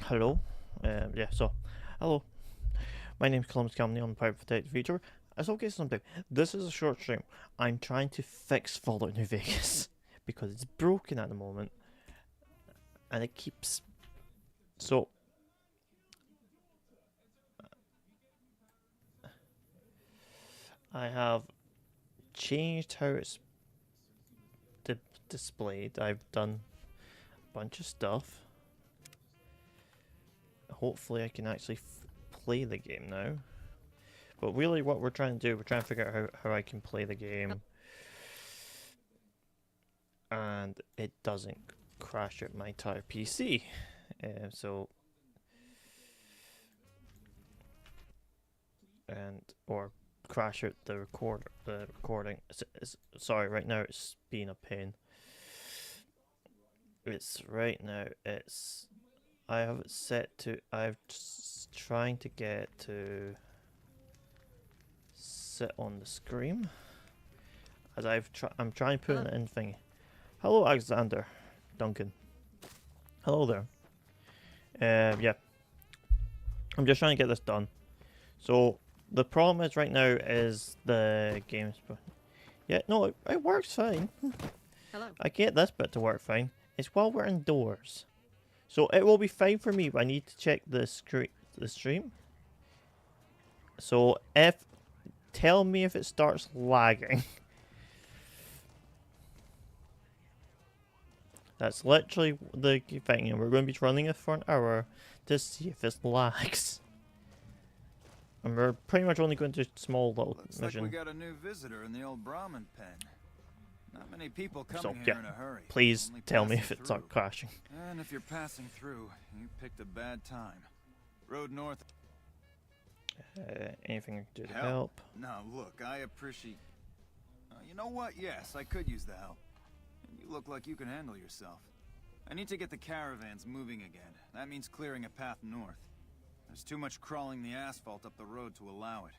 Hello. Hello. My name is Columbus Company. I'm a Private Protective Feature. As okay, something. This is a short stream. I'm trying to fix Fallout New Vegas because it's broken at the moment, and it keeps. So I have changed how it's displayed. I've done a bunch of stuff. Hopefully, I can actually play the game now. But really, what we're trying to do, we're trying to figure out how I can play the game, and it doesn't crash out my entire PC. Or crash out the recording. Sorry, right now it's being a pain. I have it set to. I'm just trying to get to sit on the screen. I'm trying to put it in thingy. Hello, Alexander Duncan. Hello there. Yeah. I'm just trying to get this done. So the problem is right now is the game's. Yeah, no, it works fine. Hello. I get this bit to work fine. It's while we're indoors, so it will be fine for me. But I need to check the stream. So tell me if it starts lagging. That's literally the thing, and we're going to be running it for an hour to see if it lags. And we're pretty much only going to small little Looks mission. like we got a new visitor in the old Brahmin pen. Not many people coming here in a hurry. Please Only tell me passing if it's through. not crashing. And if you're passing through, you picked a bad time. Road north. Anything I can do to help? Now look, I appreciate. You know what? Yes, I could use the help. You look like you can handle yourself. I need to get the caravans moving again. That means clearing a path north. There's too much crawling the asphalt up the road to allow it.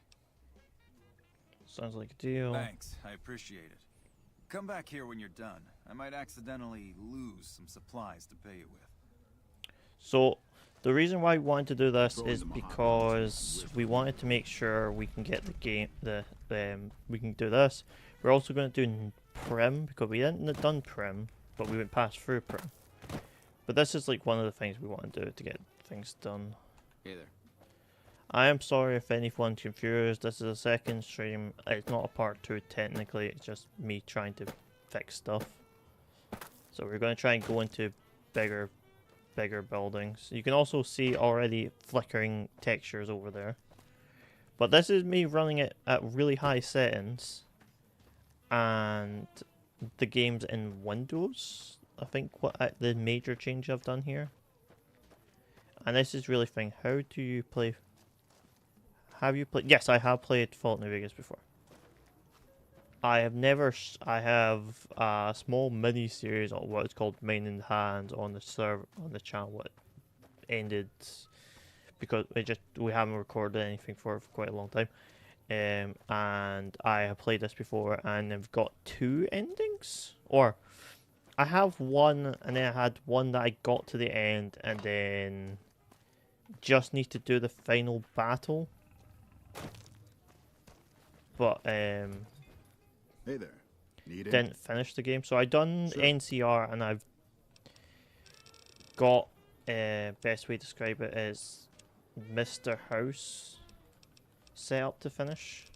Sounds like a deal. Thanks, I appreciate it. Come back here when you're done. I might accidentally lose some supplies to pay you with. So, the reason why we wanted to do this is because we wanted to make sure we can get the game, we can do this. We're also going to do Prim, because we hadn't done Prim, but we went past through Prim. But this is like one of the things we want to do to get things done. Hey there. I am sorry if anyone's confused. This is a second stream. It's not a part 2 technically. It's just me trying to fix stuff. So we're going to try and go into bigger buildings. You can also see already flickering textures over there. But this is me running it at really high settings. And the game's in Windows. I think the major change I've done here. And this is really thing. How do you play? Have you played? Yes, I have played Fallout New Vegas before. I have a small mini series on what is called Main in Hands on the server on the channel. What ended because we haven't recorded anything for quite a long time. And I have played this before, and I've got 2 endings, or I have one, and then I had one that I got to the end, and then just need to do the final battle. But Hey there. didn't finish the game. So I done Sure. NCR, and I've got best way to describe it is Mr. House set up to finish.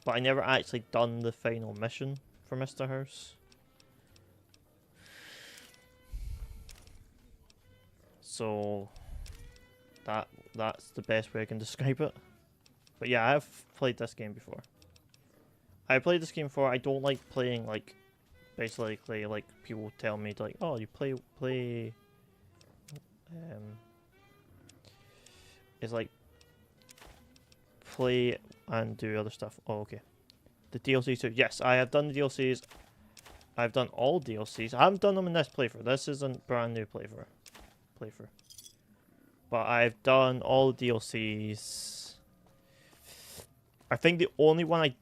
But I never actually done the final mission for Mr. House. So that's the best way I can describe it. But yeah, I've played this game before. I played this game before. I don't like playing like basically like people tell me to, like, oh, you play it's like play and do other stuff. Oh, okay. The DLC, so yes, I have done the DLCs. I've done all DLCs. I haven't done them in this playthrough. This is a brand new playthrough. But I've done all the DLCs. I think the only one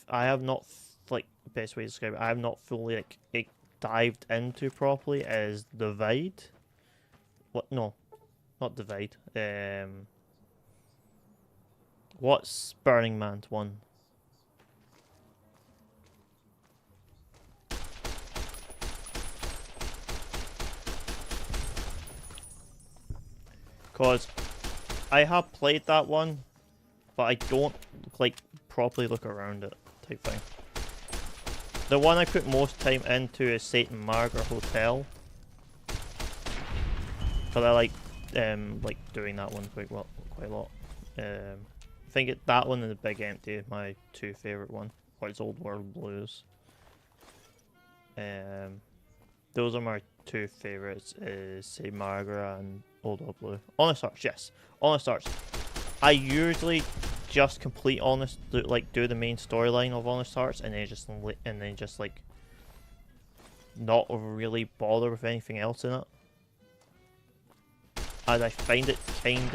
I have not, like, best way to describe it, I have not fully, like, dived into properly is Divide. What? No, not Divide. What's Burning Man's one? Cause I have played that one, but I don't like properly look around it type thing. The one I put most time into is St. Margaret Hotel. Cause I like doing that one quite a lot. I think that one and the Big Empty is my two favorite one. Or it's Old World Blues. Those are my two favorites. Is St. Margaret and Old World Blue. Honest Hearts, yes. Honest Hearts. I usually just complete Honest, do the main storyline of Honest Hearts, and then just like not really bother with anything else in it. And I find it kind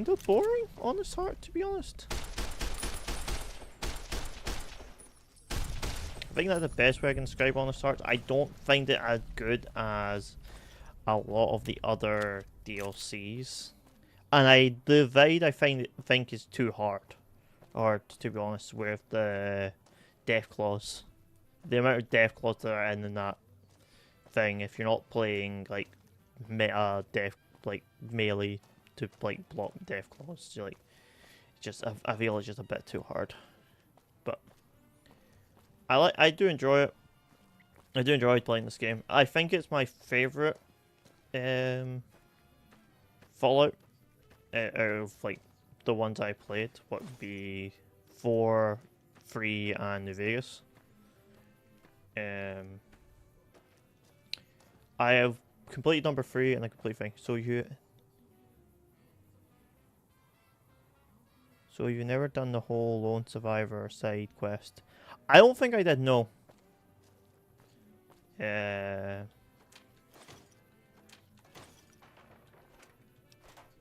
of boring, Honest Heart, to be honest. I think that's the best way I can describe Honest Hearts. I don't find it as good as a lot of the other DLCs. And the Divide I think is too hard. Or to be honest, with the death claws. The amount of death claws that are in that thing, if you're not playing like meta death melee to like block death claws, you're like I feel it's just a bit too hard. But I do enjoy it. I do enjoy playing this game. I think it's my favorite Fallout out of like the ones I played. What would be 4, 3, and New Vegas. I have completed number 3 and a complete thing. So you never done the whole Lone Survivor side quest? I don't think I did. No.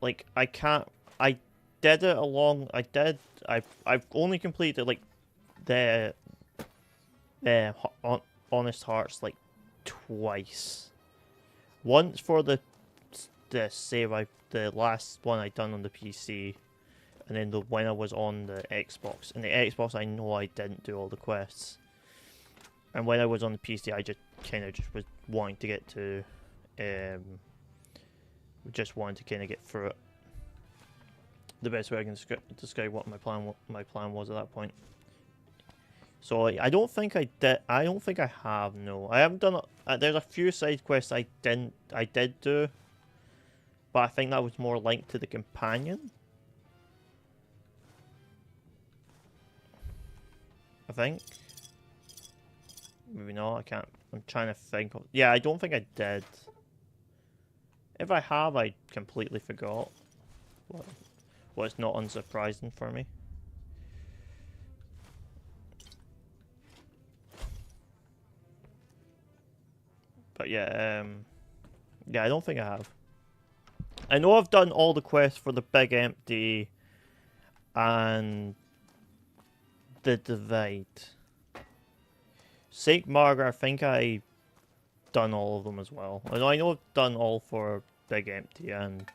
Like I can't. I did it along. I've only completed like the Honest Hearts like twice. Once for the save the last one I done on the PC, and then when I was on the Xbox. And the Xbox, I know I didn't do all the quests. And when I was on the PC, I just kind of was wanting to get to, just wanted to kind of get through it. The best way I can describe what my plan was at that point. So I don't think I did. I don't think I have. No, I haven't done. There's a few side quests I did do, but I think that was more linked to the companion. I think. Maybe not. I can't. I'm trying to think. Yeah, I don't think I did. If I have, I completely forgot. Well, it's not unsurprising for me. But yeah, I don't think I have. I know I've done all the quests for the Big Empty and the Divide. St. Margaret, I think I done all of them as well. I know I've done all for Big Empty and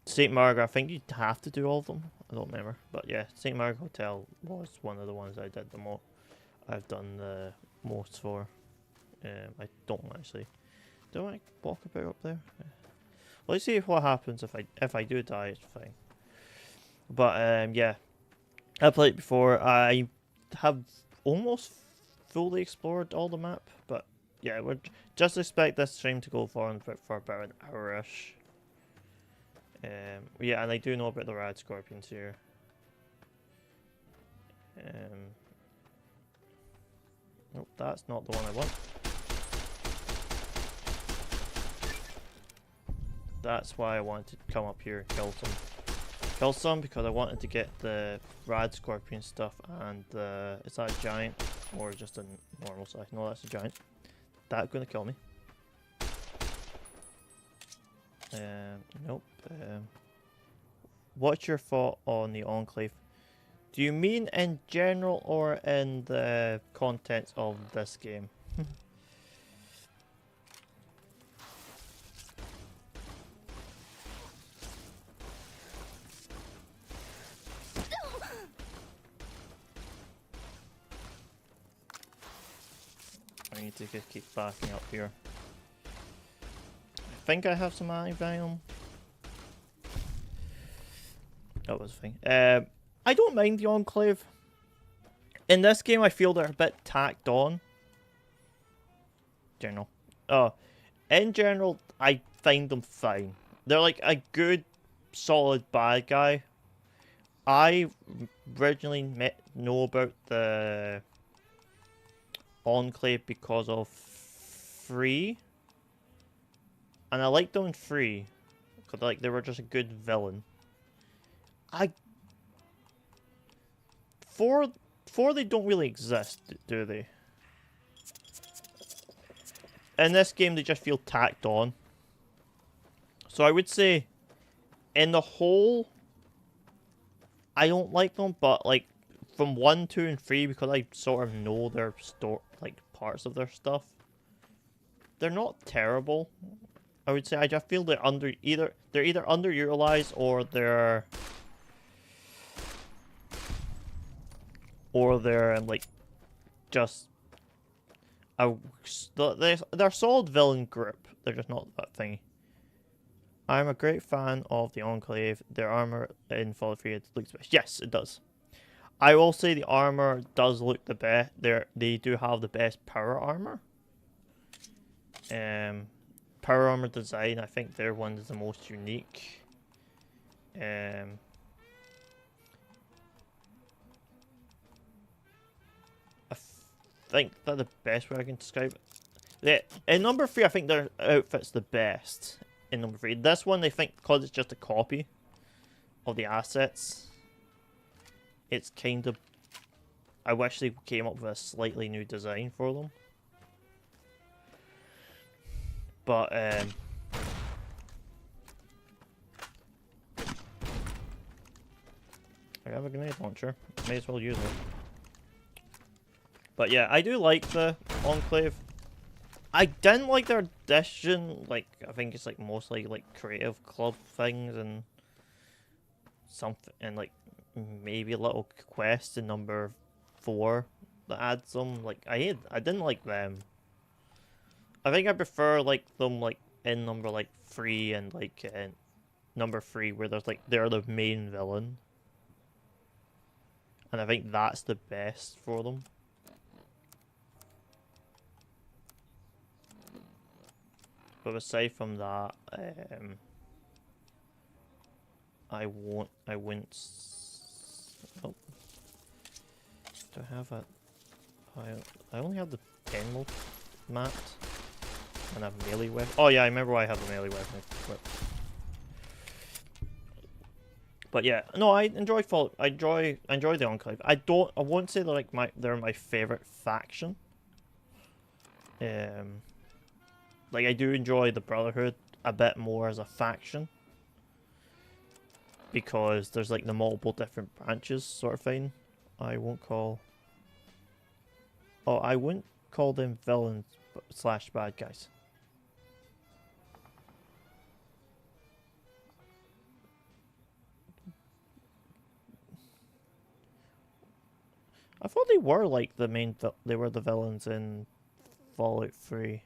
St. Margaret. I think you'd have to do all of them. I don't remember, but yeah, St. Margaret Hotel was one of the ones I did the most. I've done the most for. I don't actually. Do I walk about up there? Yeah. Let's see what happens if I do die. It's fine. But yeah, I played it before. I have almost fully explored all the map, but yeah, we're just expect this stream to go for about an hour-ish. Yeah, and I do know about the rad scorpions here. Nope, that's not the one I want. That's why I wanted to come up here and kill some. Kill some because I wanted to get the rad scorpion stuff and is that a giant or just a normal size? No, that's a giant. That's gonna kill me. Nope. What's your thought on the Enclave? Do you mean in general or in the contents of this game? need to just keep backing up here. I think I have some anti-venom. That was a thing. I don't mind the Enclave. In this game, I feel they're a bit tacked on. In general, I find them fine. They're like a good, solid bad guy. I originally know about the Enclave because of Free, and I liked them in Free because like they were just a good villain. Four they don't really exist, do they? In this game, they just feel tacked on. So I would say, in the whole, I don't like them, but like from 1, 2, and 3, because I sort of know their parts of their stuff, they're not terrible. I would say I just feel they're either underutilized or they're like just they're solid villain group. They're just not that thingy. I'm a great fan of the Enclave. Their armor in Fallout 3 looks best. Yes, it does. I will say the armor does look the best. They do have the best power armor. Power armor design, I think their one is the most unique. I think that's the best way I can describe it. Yeah, in number 3, I think their outfit's the best. In number 3, this one they think because it's just a copy of the assets, it's kind of. I wish they came up with a slightly new design for them. But I have a grenade launcher. May as well use it. But yeah, I do like the Enclave. I didn't like their addition. Like, I think it's like mostly like creative club things and something, and like maybe a little quest in number 4 that adds some. Like I didn't like them. I think I prefer like them like in number like 3 and like number 3 where there's like they're the main villain, and I think that's the best for them. But aside from that, I wouldn't. Oh, do I have a? I only have the 10 mode mat, and I have melee weapon. Oh yeah, I remember why I have the melee weapon equipped. But yeah, no, I enjoy Fallout. I enjoy the Enclave. I won't say they're my favorite faction. Like, I do enjoy the Brotherhood a bit more as a faction. Because there's, like, the multiple different branches sort of thing. I wouldn't call them villains / bad guys. I thought they were, like, they were the villains in Fallout 3.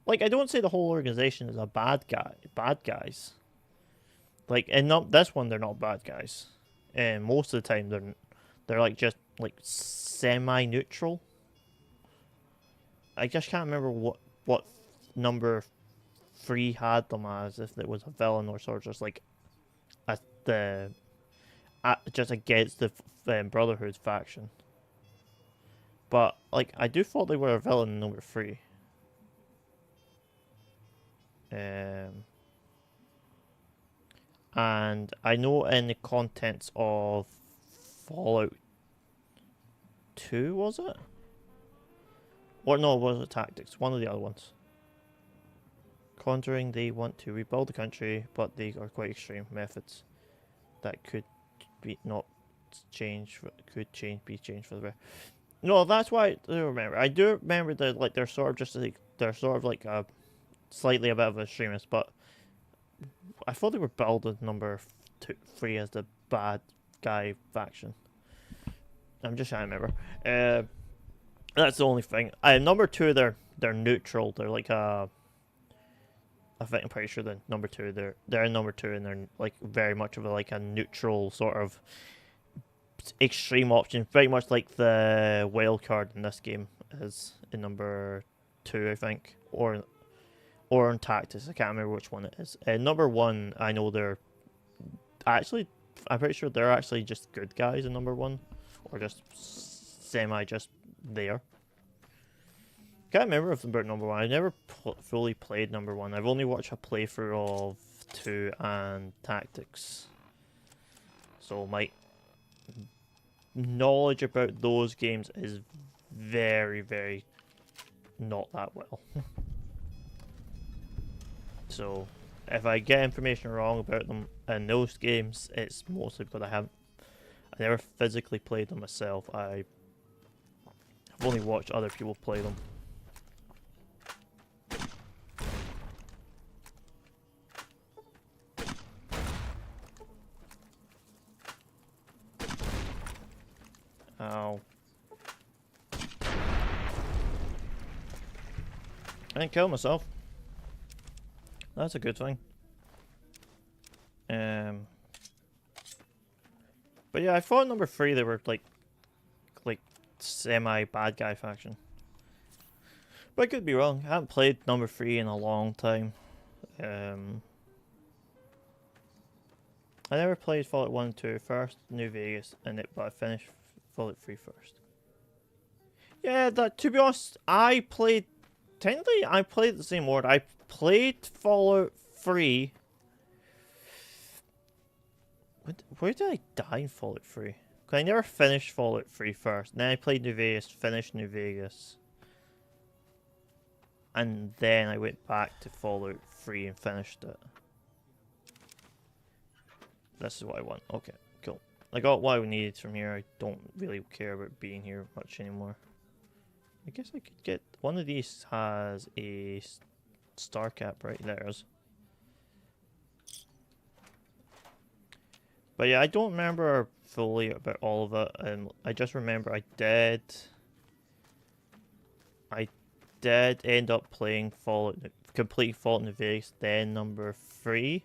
Like, I don't say the whole organization is a bad guys. Like, in this one, they're not bad guys. And most of the time, they're like just like semi-neutral. I just can't remember what number 3 had them as, if it was a villain or sort of just like just against the Brotherhood faction. But like, I do thought they were a villain in number 3. And I know in the contents of Fallout 2, was it? Or no, was it Tactics? One of the other ones. Conjuring, they want to rebuild the country, but they are quite extreme methods that could be be changed for the better. No, that's why I do remember. I do remember that like they're sort of like a slightly a bit of extremist, but I thought they were billed as number 3 as the bad guy faction. I'm just trying to remember. That's the only thing. Number 2, they're they're neutral. They're like a. I think I'm pretty sure the number two. They're number two, and they're like very much of a neutral sort of extreme option, very much like the wild card in this game is in number two, I think, or in Tactics. I can't remember which one it is. Number one, I know they're actually. I'm pretty sure they're actually just good guys in number one, or just just there. Can't remember if they're number one. I never fully played number one. I've only watched a playthrough of 2 and Tactics. So my knowledge about those games is very, very not that well. So if I get information wrong about them in those games, it's mostly because I never physically played them myself. I've only watched other people play them. Ow. I didn't kill myself. That's a good thing. But yeah, I thought number 3 they were like semi bad guy faction. But I could be wrong. I haven't played number 3 in a long time. I never played Fallout 1 and 2 first, New Vegas, but I finished Fallout 3 first. Yeah, to be honest, technically I played the same order. I played Fallout 3. Where did I die in Fallout 3? Because I never finished Fallout 3 first. Then I played New Vegas, finished New Vegas. And then I went back to Fallout 3 and finished it. This is what I want. Okay, cool. I got what I needed from here. I don't really care about being here much anymore. I guess I could get... One of these has a star cap, right? There's. But yeah, I don't remember fully about all of it. I just remember I did end up playing complete Fallout New Vegas, then number 3.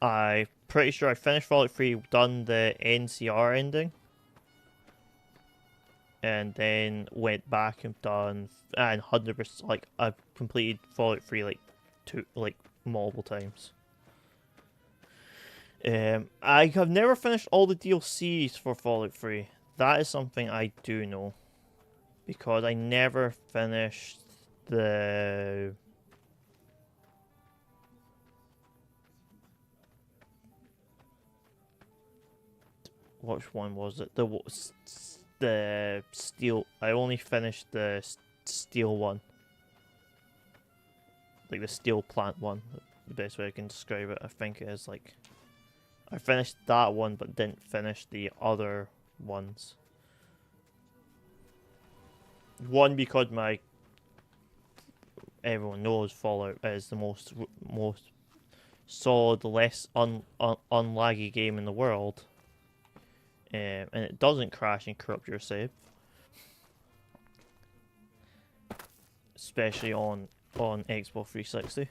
I'm pretty sure I finished Fallout 3, done the NCR ending, and then went back and done 100%. I've completed Fallout 3 multiple times. I have never finished all the DLCs for Fallout 3. That is something I do know, because I never finished the... Which one was it? The steel. I only finished the steel one. Like the steel plant one. The best way I can describe it. I think it is like... I finished that one but didn't finish the other ones. One, because everyone knows Fallout is the most solid, less unlaggy game in the world. And it doesn't crash and corrupt your save. Especially on Xbox 360.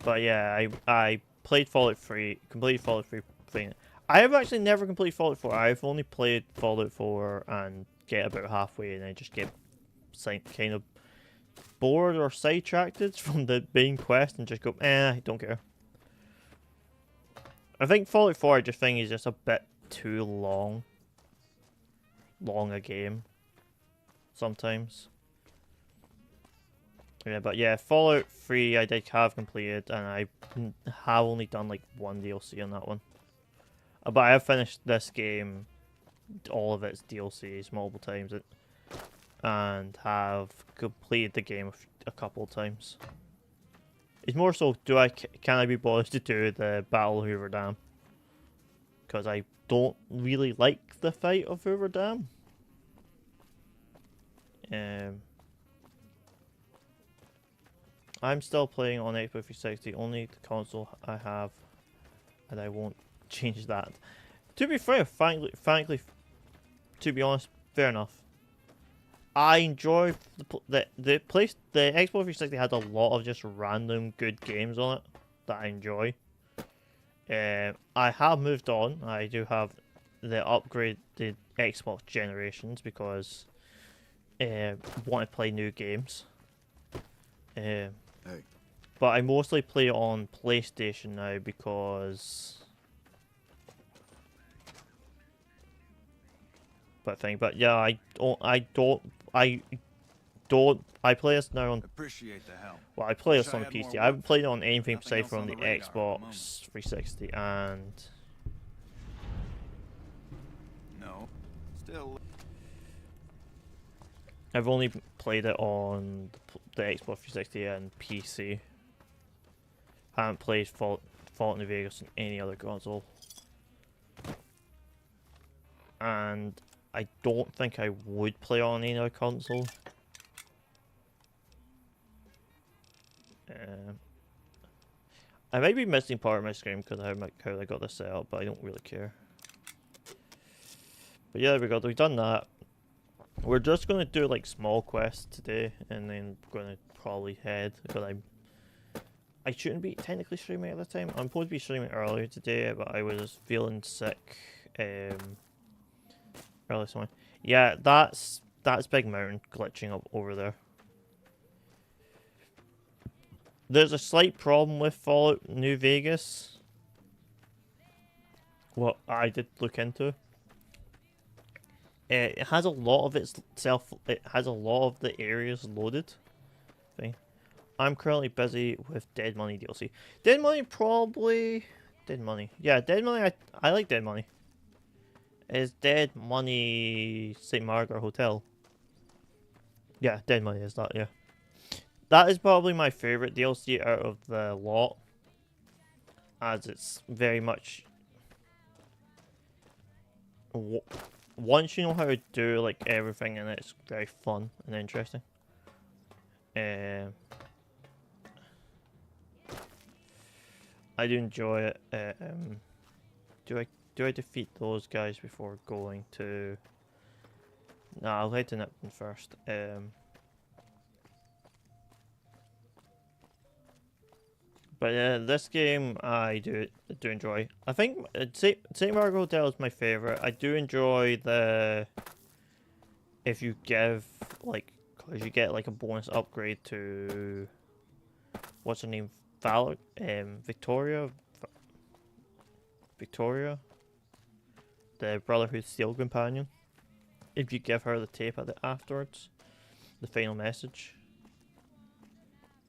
But yeah, I played Fallout 3, completed Fallout 3 playing it. I have actually never completed Fallout 4. I've only played Fallout 4 and get about halfway and I just get kind of bored or sidetracked from the main quest and just go, I don't care. I think Fallout 4 I just think is just a bit too long a game sometimes. Yeah, but yeah, Fallout 3 I did have completed, and I have only done like one DLC on that one. But I have finished this game, all of its DLCs multiple times, and have completed the game a couple of times. It's more so, can I be bothered to do the Battle of Hoover Dam? Because I don't really like the fight of Hoover Dam. I'm still playing on Xbox 360, only the console I have, and I won't change that. To be fair, frankly, to be honest, fair enough. I enjoy the place. The Xbox 360 had a lot of just random good games on it that I enjoy. I have moved on. I do have the upgraded Xbox generations because want to play new games. Hey. But I mostly play on PlayStation now because. But yeah, I play this now on. Appreciate the help. Well, I play Wish this I on had PC. more I haven't work played it for on anything Nothing aside else from on the the radar at the moment. Xbox 360 and. No. Still. I've only played it on the Xbox 360 and PC. Haven't played Fallout New Vegas on any other console. And I don't think I would play on any other console. I might be missing part of my screen because of how I got this set up, but I don't really care. But yeah, there we go. We've done that. We're just going to do like small quests today, and then we're going to probably head because I shouldn't be technically streaming at the time. I'm supposed to be streaming earlier today, but I was feeling sick early this morning. Yeah, that's Big Mountain glitching up over there. There's a slight problem with Fallout New Vegas. What I did look into. It has a lot of it has a lot of the areas loaded. Thing. I'm currently busy with Dead Money DLC. Dead Money. Yeah, Dead Money. I like Dead Money. Is Dead Money St. Margaret Hotel? Yeah, Dead Money is that. Yeah, that is probably my favorite DLC out of the lot, as it's very much. Once you know how to do like everything in it, it's very fun and interesting. I do enjoy it. Do I defeat those guys before going to? Nah, I'll head to Nipton first. But this game I do enjoy. I think St. Margaret Hotel is my favorite. I do enjoy the if you give like because you get like a bonus upgrade to what's her name, Victoria, the Brotherhood Steel Companion. If you give her the tape afterwards, the final message.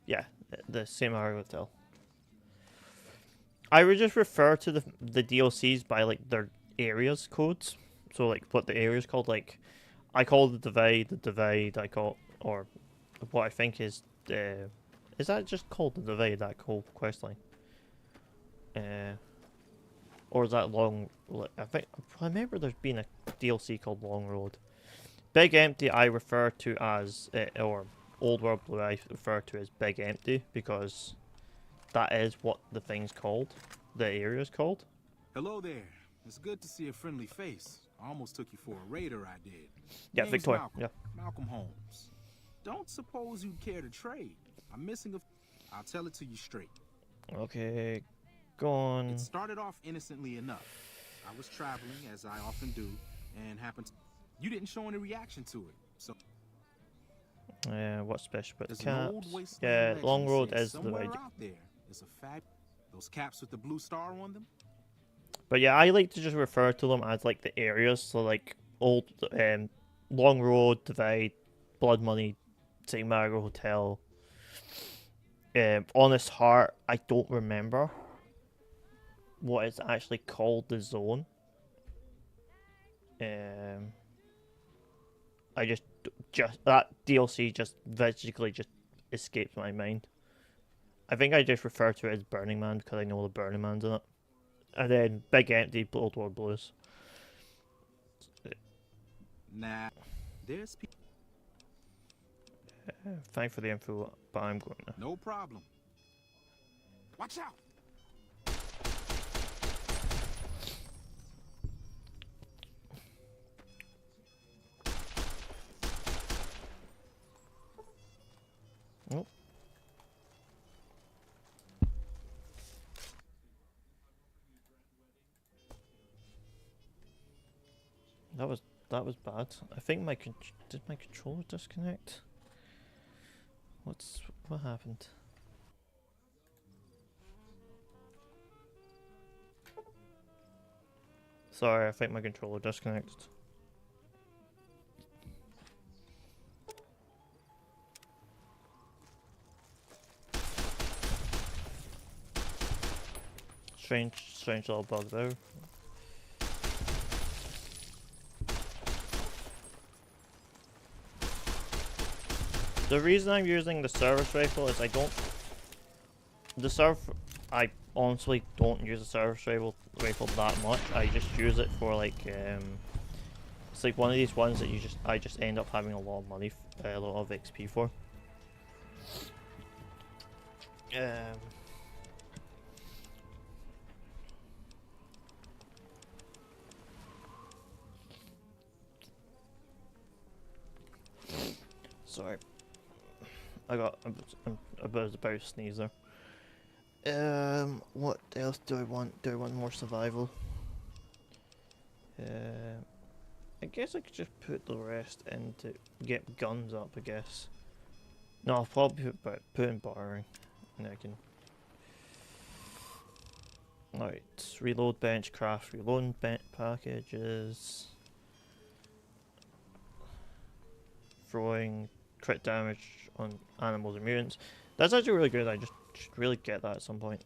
Yeah, the St. Margaret Hotel. I would just refer to the DLCs by like their areas codes. So like what the area's called. Like I call the divide I call, or what I think is that just called the divide, that whole quest line? Or is that long? I remember there's been a DLC called Long Road. Big Empty I refer to as or Old World Blue I refer to as Big Empty because that is what the thing's called. The area's called. Hello there. It's good to see a friendly face. I almost took you for a raider, I did. Yeah, Name's Victoria. Malcolm. Yeah. Malcolm Holmes. Don't suppose you'd care to trade. I'm missing I'll tell it to you straight. Okay, go on. It started off innocently enough. I was traveling, as I often do, and you didn't show any reaction to it. So What's special about there's the an old caps? wasteland Yeah, legend Long Road says is the somewhere right. out there is a fact. Those caps with the blue star on them. But yeah, I like to just refer to them as like the areas. So like old, Long Road, Divide, Blood Money, St. Margaret Hotel. Honest Heart, I don't remember what it's actually called. The zone. I just that DLC just basically just escapes my mind. I think I just refer to it as Burning Man because I know the Burning Man's in it. And then Big Empty, Old World Blues. Nah, there's people. Thanks for the info, but I'm going now. No problem. Watch out! that was bad. I think did my controller disconnect? What happened? Sorry, I think my controller disconnected. Strange little bug there. The reason I'm using the service rifle is I honestly don't use the service rifle that much. I just use it for like it's like one of these ones that I just end up having a lot of money, a lot of XP for. Sorry, I'm about to sneeze there. What else do I want? Do I want more survival? I guess I could just put the rest into get guns up. I guess. No, I'll probably put in bartering, and I can. Alright, reload bench, craft reload bench packages. Throwing crit damage on animals and mutants. That's actually really good. I just should really get that at some point.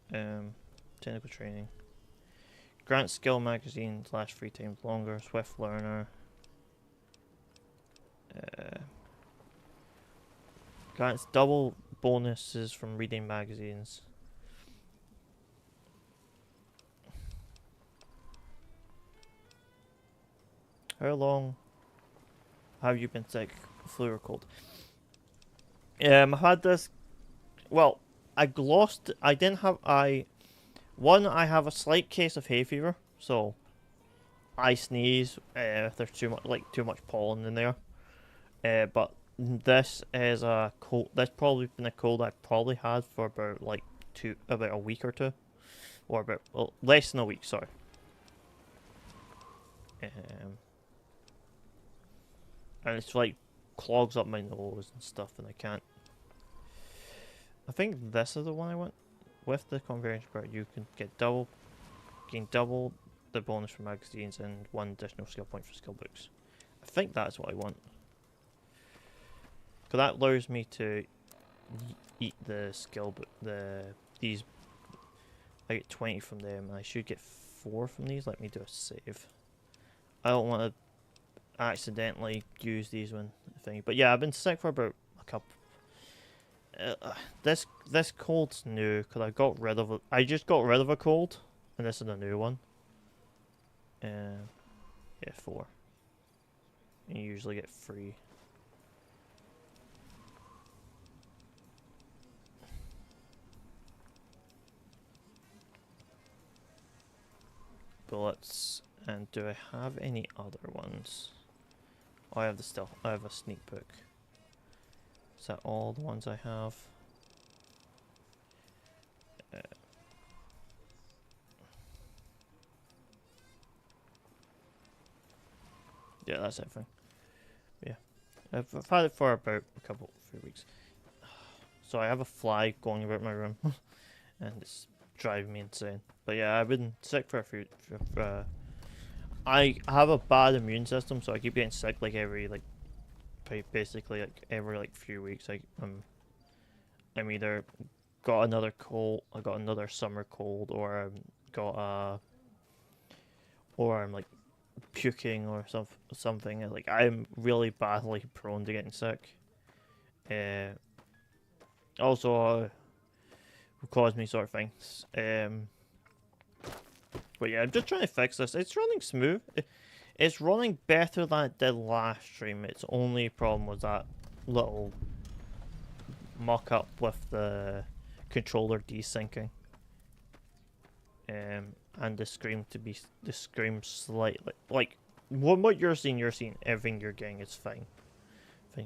Technical training. Grant skill magazine lasts 3 times longer. Swift learner. Grants double bonuses from reading magazines. How long have you been sick? Flu or cold? I've had this. Well, I have a slight case of hay fever, so I sneeze if there's too much pollen in there. But this is a cold. That's probably been a cold I probably had for about about a week or two, or less than a week. Sorry. And it's like clogs up my nose and stuff, and I can't. I think this is the one I want. With the conversion part, you can gain double the bonus for magazines and 1 additional skill point for skill books. I think that's what I want. Because that allows me to eat the skill book. These I get 20 from them, and I should get 4 from these. Let me do a save. I don't want to accidentally use these one thing. But yeah, I've been sick for about a couple. This cold's new because I got rid of it. I just got rid of a cold, and this is a new one. Yeah, 4. And you usually get 3. Bullets. And do I have any other ones? Oh, I have I have a sneak book. Is that all the ones I have? Yeah, that's everything. Yeah, I've had it for about a few weeks. So I have a fly going about my room, and it's driving me insane. But yeah, I've been sick for a few. I have a bad immune system, so I keep getting sick every basically every few weeks. I'm either got another cold, I got another summer cold, or I'm like puking or something. I'm really badly prone to getting sick. Also cause me sort of things. But yeah, I'm just trying to fix this. It's running smooth. It's running better than it did last stream. Its only problem was that little muck up with the controller desyncing. And the screen slightly what you're seeing everything you're getting is fine.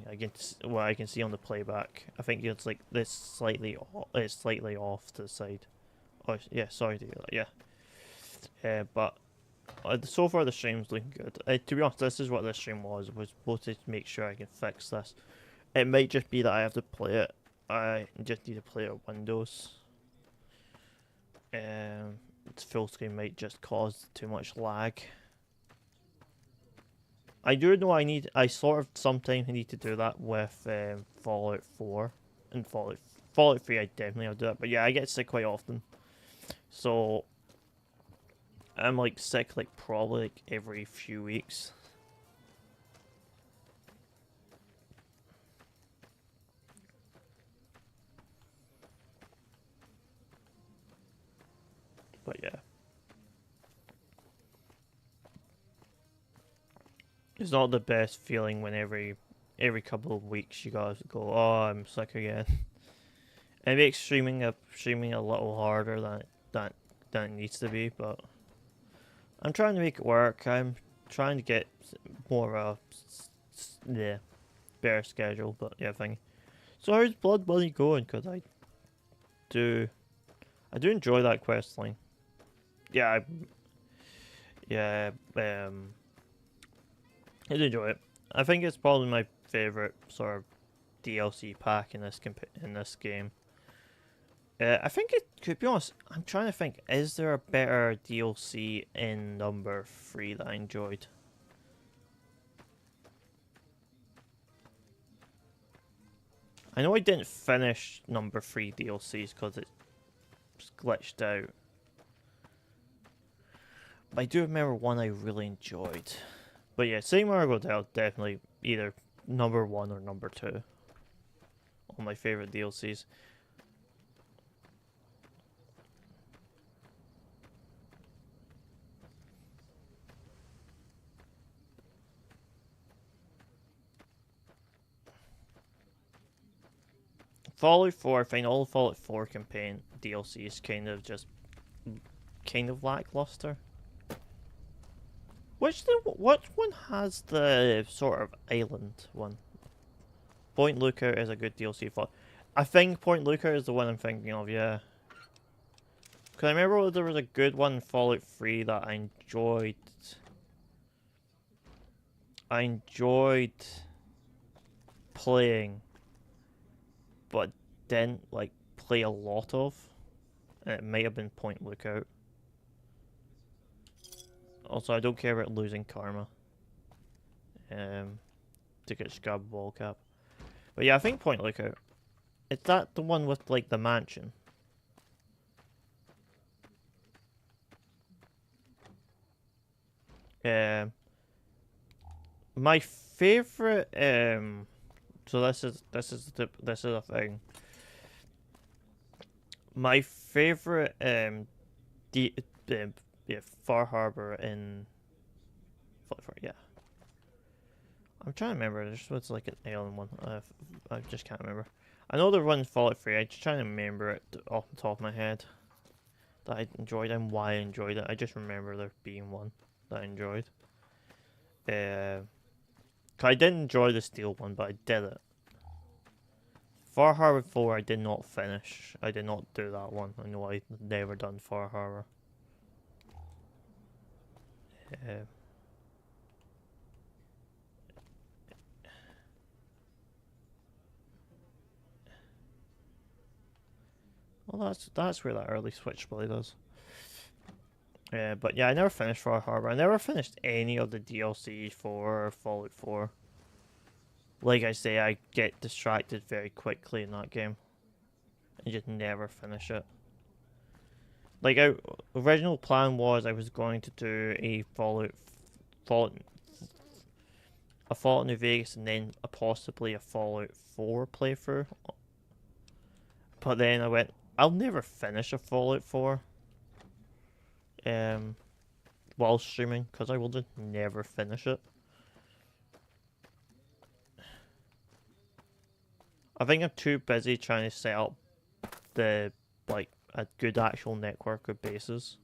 I can see on the playback. I think it's this slightly off to the side. Oh yeah, sorry to hear that. Yeah. But So far the stream's looking good. To be honest, this is what this stream was supposed to make sure I can fix this. It might just be that I have to play it. I just need to play it on Windows. Full screen might just cause too much lag. I do know I sort of sometimes need to do that with Fallout 4 and Fallout 3. I definitely have to do that, but yeah, I get sick quite often. So I'm like sick like probably like every few weeks. But yeah. It's not the best feeling when every couple of weeks you guys go, oh, I'm sick again. It makes streaming a little harder than it needs to be, but I'm trying to make it work. I'm trying to get more of a better schedule, but yeah, thing. So how's Blood Bunny going? Because I do enjoy that quest line. Yeah, I do enjoy it. I think it's probably my favorite sort of DLC pack in this game. I think to be honest, I'm trying to think, is there a better DLC in number 3 that I enjoyed? I know I didn't finish number 3 DLCs because it glitched out. But I do remember one I really enjoyed. But yeah, Sigmar Godel definitely either number 1 or number 2 on my favorite DLCs. Fallout 4, I find all Fallout 4 campaign DLCs kind of lackluster. What one has the sort of island one? Point Lookout is a good DLC for. I think Point Lookout is the one I'm thinking of, yeah. Because I remember there was a good one in Fallout 3 that I enjoyed. I enjoyed playing, but didn't like play a lot of. And it might have been Point Lookout. Also, I don't care about losing karma. To get Scrub Ball Cap. But yeah, I think Point Lookout. Is that the one with like the mansion? My favorite so this is a thing. My favorite Far Harbor in yeah. I'm trying to remember. There's what's like an alien one. I just can't remember. I know the one Fallout 3. I'm just trying to remember it off the top of my head that I enjoyed and why I enjoyed it. I just remember there being one that I enjoyed. I didn't enjoy the steel one, but I did it. Far Harbor 4, I did not finish. I did not do that one. I know I never done Far Harbor. Well, that's where that early Switchblade is. But yeah, I never finished Far Harbor. I never finished any of the DLC for Fallout 4. Like I say, I get distracted very quickly in that game. And just never finish it. Like, original plan was I was going to do a Fallout New Vegas and then possibly a Fallout 4 playthrough. But then I went, I'll never finish a Fallout 4 while streaming, because I will just never finish it. I think I'm too busy trying to set up a good actual network of bases.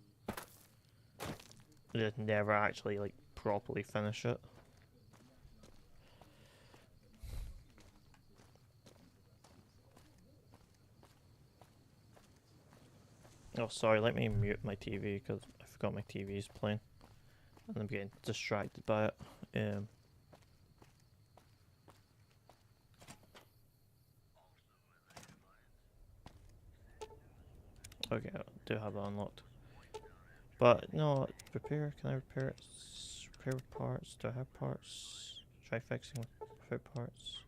Just never actually properly finish it. Oh, sorry, let me mute my TV because I forgot my TV's playing. and I'm getting distracted by it. Okay, I do have that unlocked. But no, repair. Can I repair it? Repair with parts. Do I have parts? Try fixing with parts.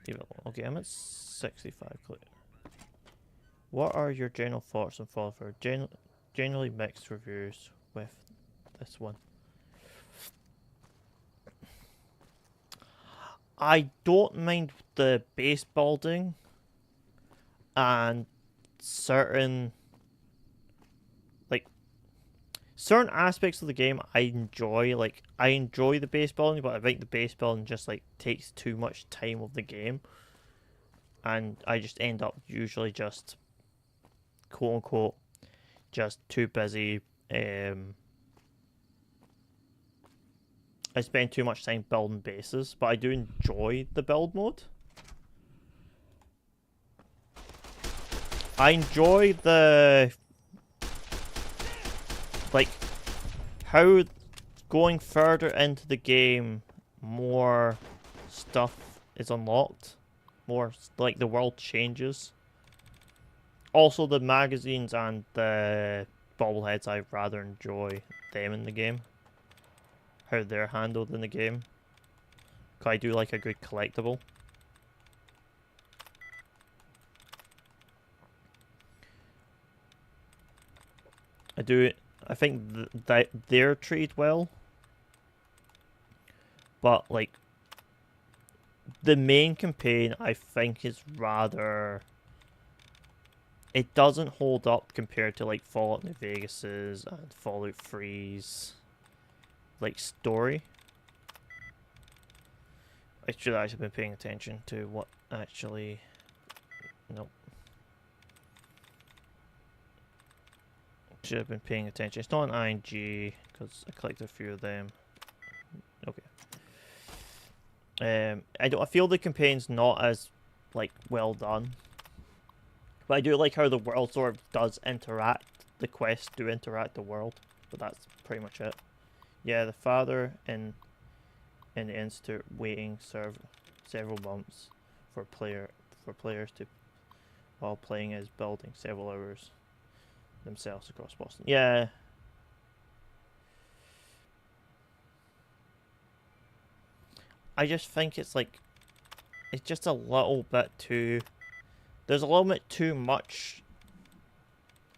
Leave it alone. Okay, I'm at 65. What are your general thoughts on Fallout 4? Generally mixed reviews with this one. I don't mind the base building and certain aspects of the game I enjoy. Like, I enjoy the base building, but I think the base building just like takes too much time of the game, and I just end up usually just quote unquote just too busy. I spend too much time building bases, but I do enjoy the build mode. I enjoy the how going further into the game more stuff is unlocked, more like the world changes. Also the magazines and the bobbleheads, I rather enjoy them in the game, how they're handled in the game, 'cause I do like a good collectible. I think that they're treated well, but like the main campaign, I think is rather. It doesn't hold up compared to like Fallout New Vegas's and Fallout 3's like story. I should have actually been paying attention to what actually. Nope. Should have been paying attention. It's not an ING because I collected a few of them. Okay. I feel the campaign's not as like well done, but I do like how the world sort of does interact. The quests do interact the world, but that's pretty much it. Yeah, the father in the institute waiting several months for players to while playing is building several hours themselves across Boston. Yeah. I just think it's just a little bit too. There's a little bit too much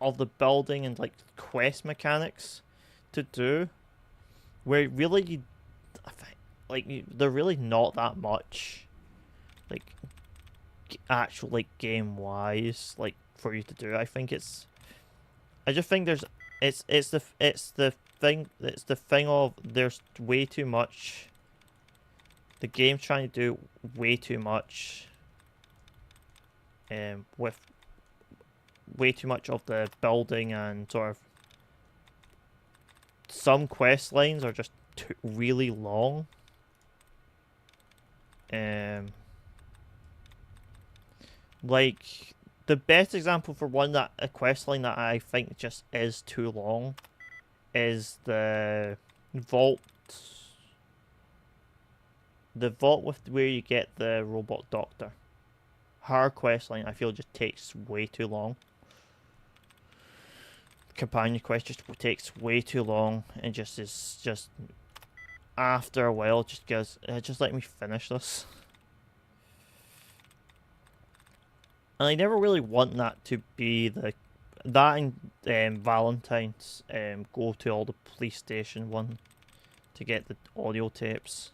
of the building and like quest mechanics to do, where really, I think, they're really not that much, like actual game wise, like for you to do. I just think it's the thing of there's way too much. The game's trying to do way too much, with way too much of the building, and sort of some quest lines are just really long. Like the best example for a quest line that I think just is too long is the vault. The vault with where you get the robot doctor. Her quest line I feel just takes way too long. Companion quest just takes way too long, and just after a while just goes, just let me finish this. And I never really want that to be that and Valentine's go to all the police station one to get the audio tapes.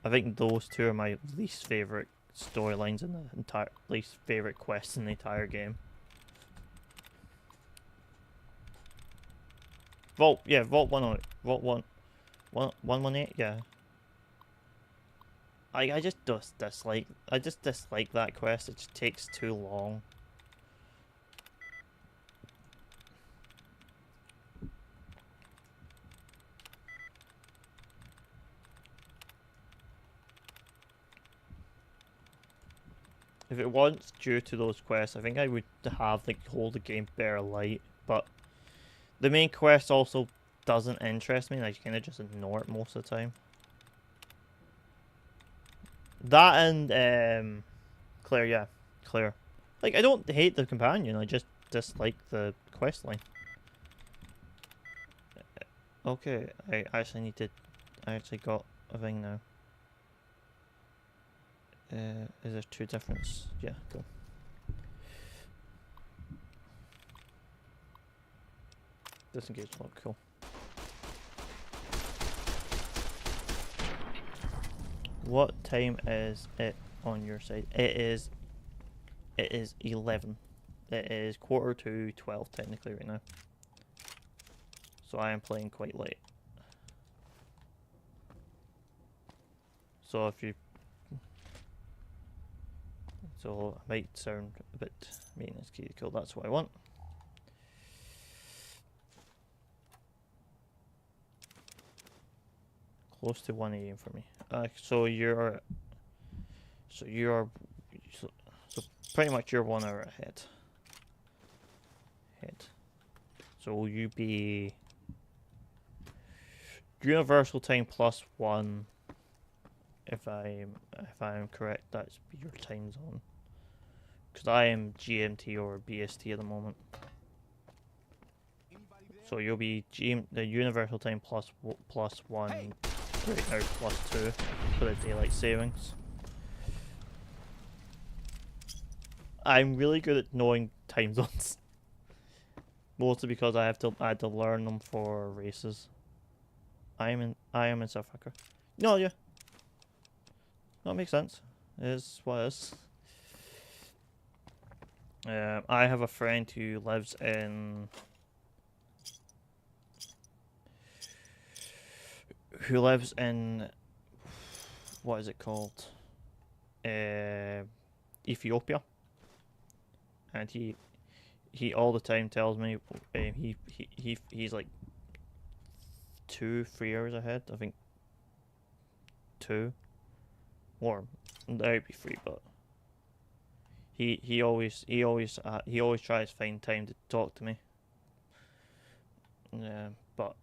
I think those two are my least favorite storylines in the least favorite quests in the entire game. Vault 108, Vault 118, yeah. I just dislike that quest. It just takes too long. If it wasn't due to those quests, I think I would hold the game better light. But the main quest also doesn't interest me, and I kind of just ignore it most of the time. That and Claire, yeah, Claire. Like, I don't hate the companion, I just dislike the quest line. Okay, I actually need to... I actually got a thing now. Is there two difference? Yeah, cool. Disengage lock, cool. What time is it on your side? It is 11. It is 11:45 technically right now. So I am playing quite late. So if you... So I might sound a bit maintenance key. Cool, that's what I want. Close to 1 AM for me. So pretty much you're 1 hour ahead. So will you be universal time +1? If I'm correct, that's your time zone. Because I am GMT or BST at the moment. So you'll be the universal time +1 right now +2 for the daylight savings. I'm really good at knowing time zones. Mostly because I had to learn them for races. I am in South Africa. No, yeah. That makes sense. It is what it is. I have a friend who lives in what is it called? Ethiopia. And he all the time tells me he's like 2-3 hours ahead. I think 2. Or that would be 3, but he always tries to find time to talk to me. Yeah, but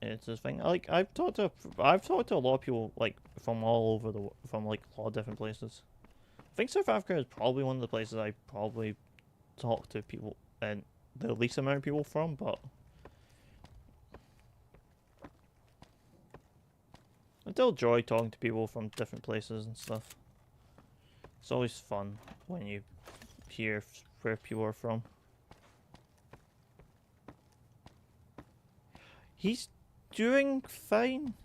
it's this thing. Like I've talked to a lot of people like from all over from like a lot of different places. I think South Africa is probably one of the places I probably talk to people and the least amount of people from, but I still enjoy talking to people from different places and stuff. It's always fun when you hear where people are from. He's doing fine.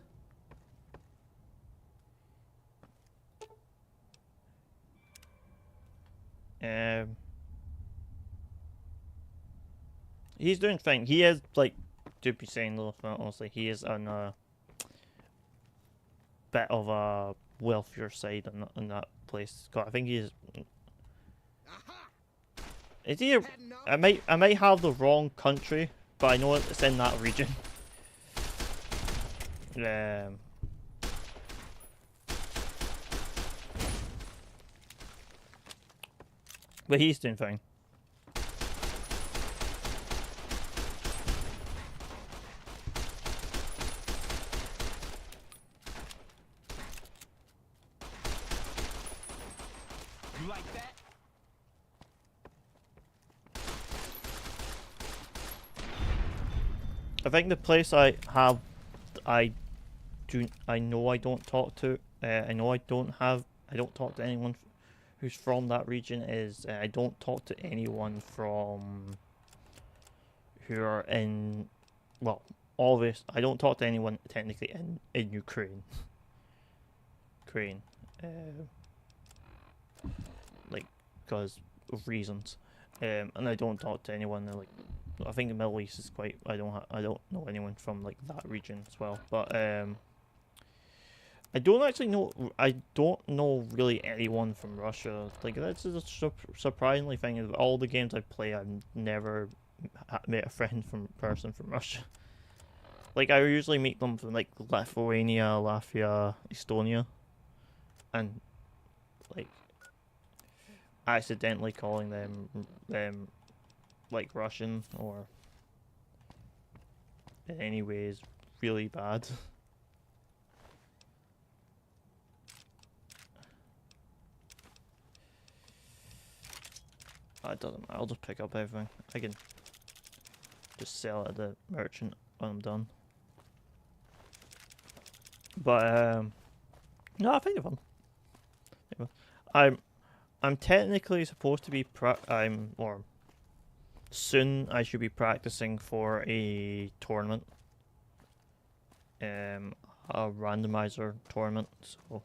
He's doing fine. He is, like, to be saying though, honestly, he is on a bit of a wealthier side in that place. God, I think he's... Is he a... I might have the wrong country, but I know it's in that region. But he's doing fine. You like that? I think the place I know I don't talk to, I know I don't talk to anyone who's from that region is, I don't talk to anyone from who are in, well, obvious, I don't talk to anyone technically in Ukraine. Like, because of reasons. And I don't talk to anyone like, I think the Middle East is quite, I don't know anyone from like that region as well, but I don't know really anyone from Russia. Like, that's a surprisingly thing. Of all the games I play, I've never met a person from Russia. Like, I usually meet them from like Lithuania, Latvia, Estonia, and like accidentally calling them like Russian or in any way is really bad. It doesn't matter, I'll just pick up everything. I can just sell it at the merchant when I'm done. But no, I find it fun. I'm technically supposed to be soon I should be practicing for a tournament. A randomizer tournament, so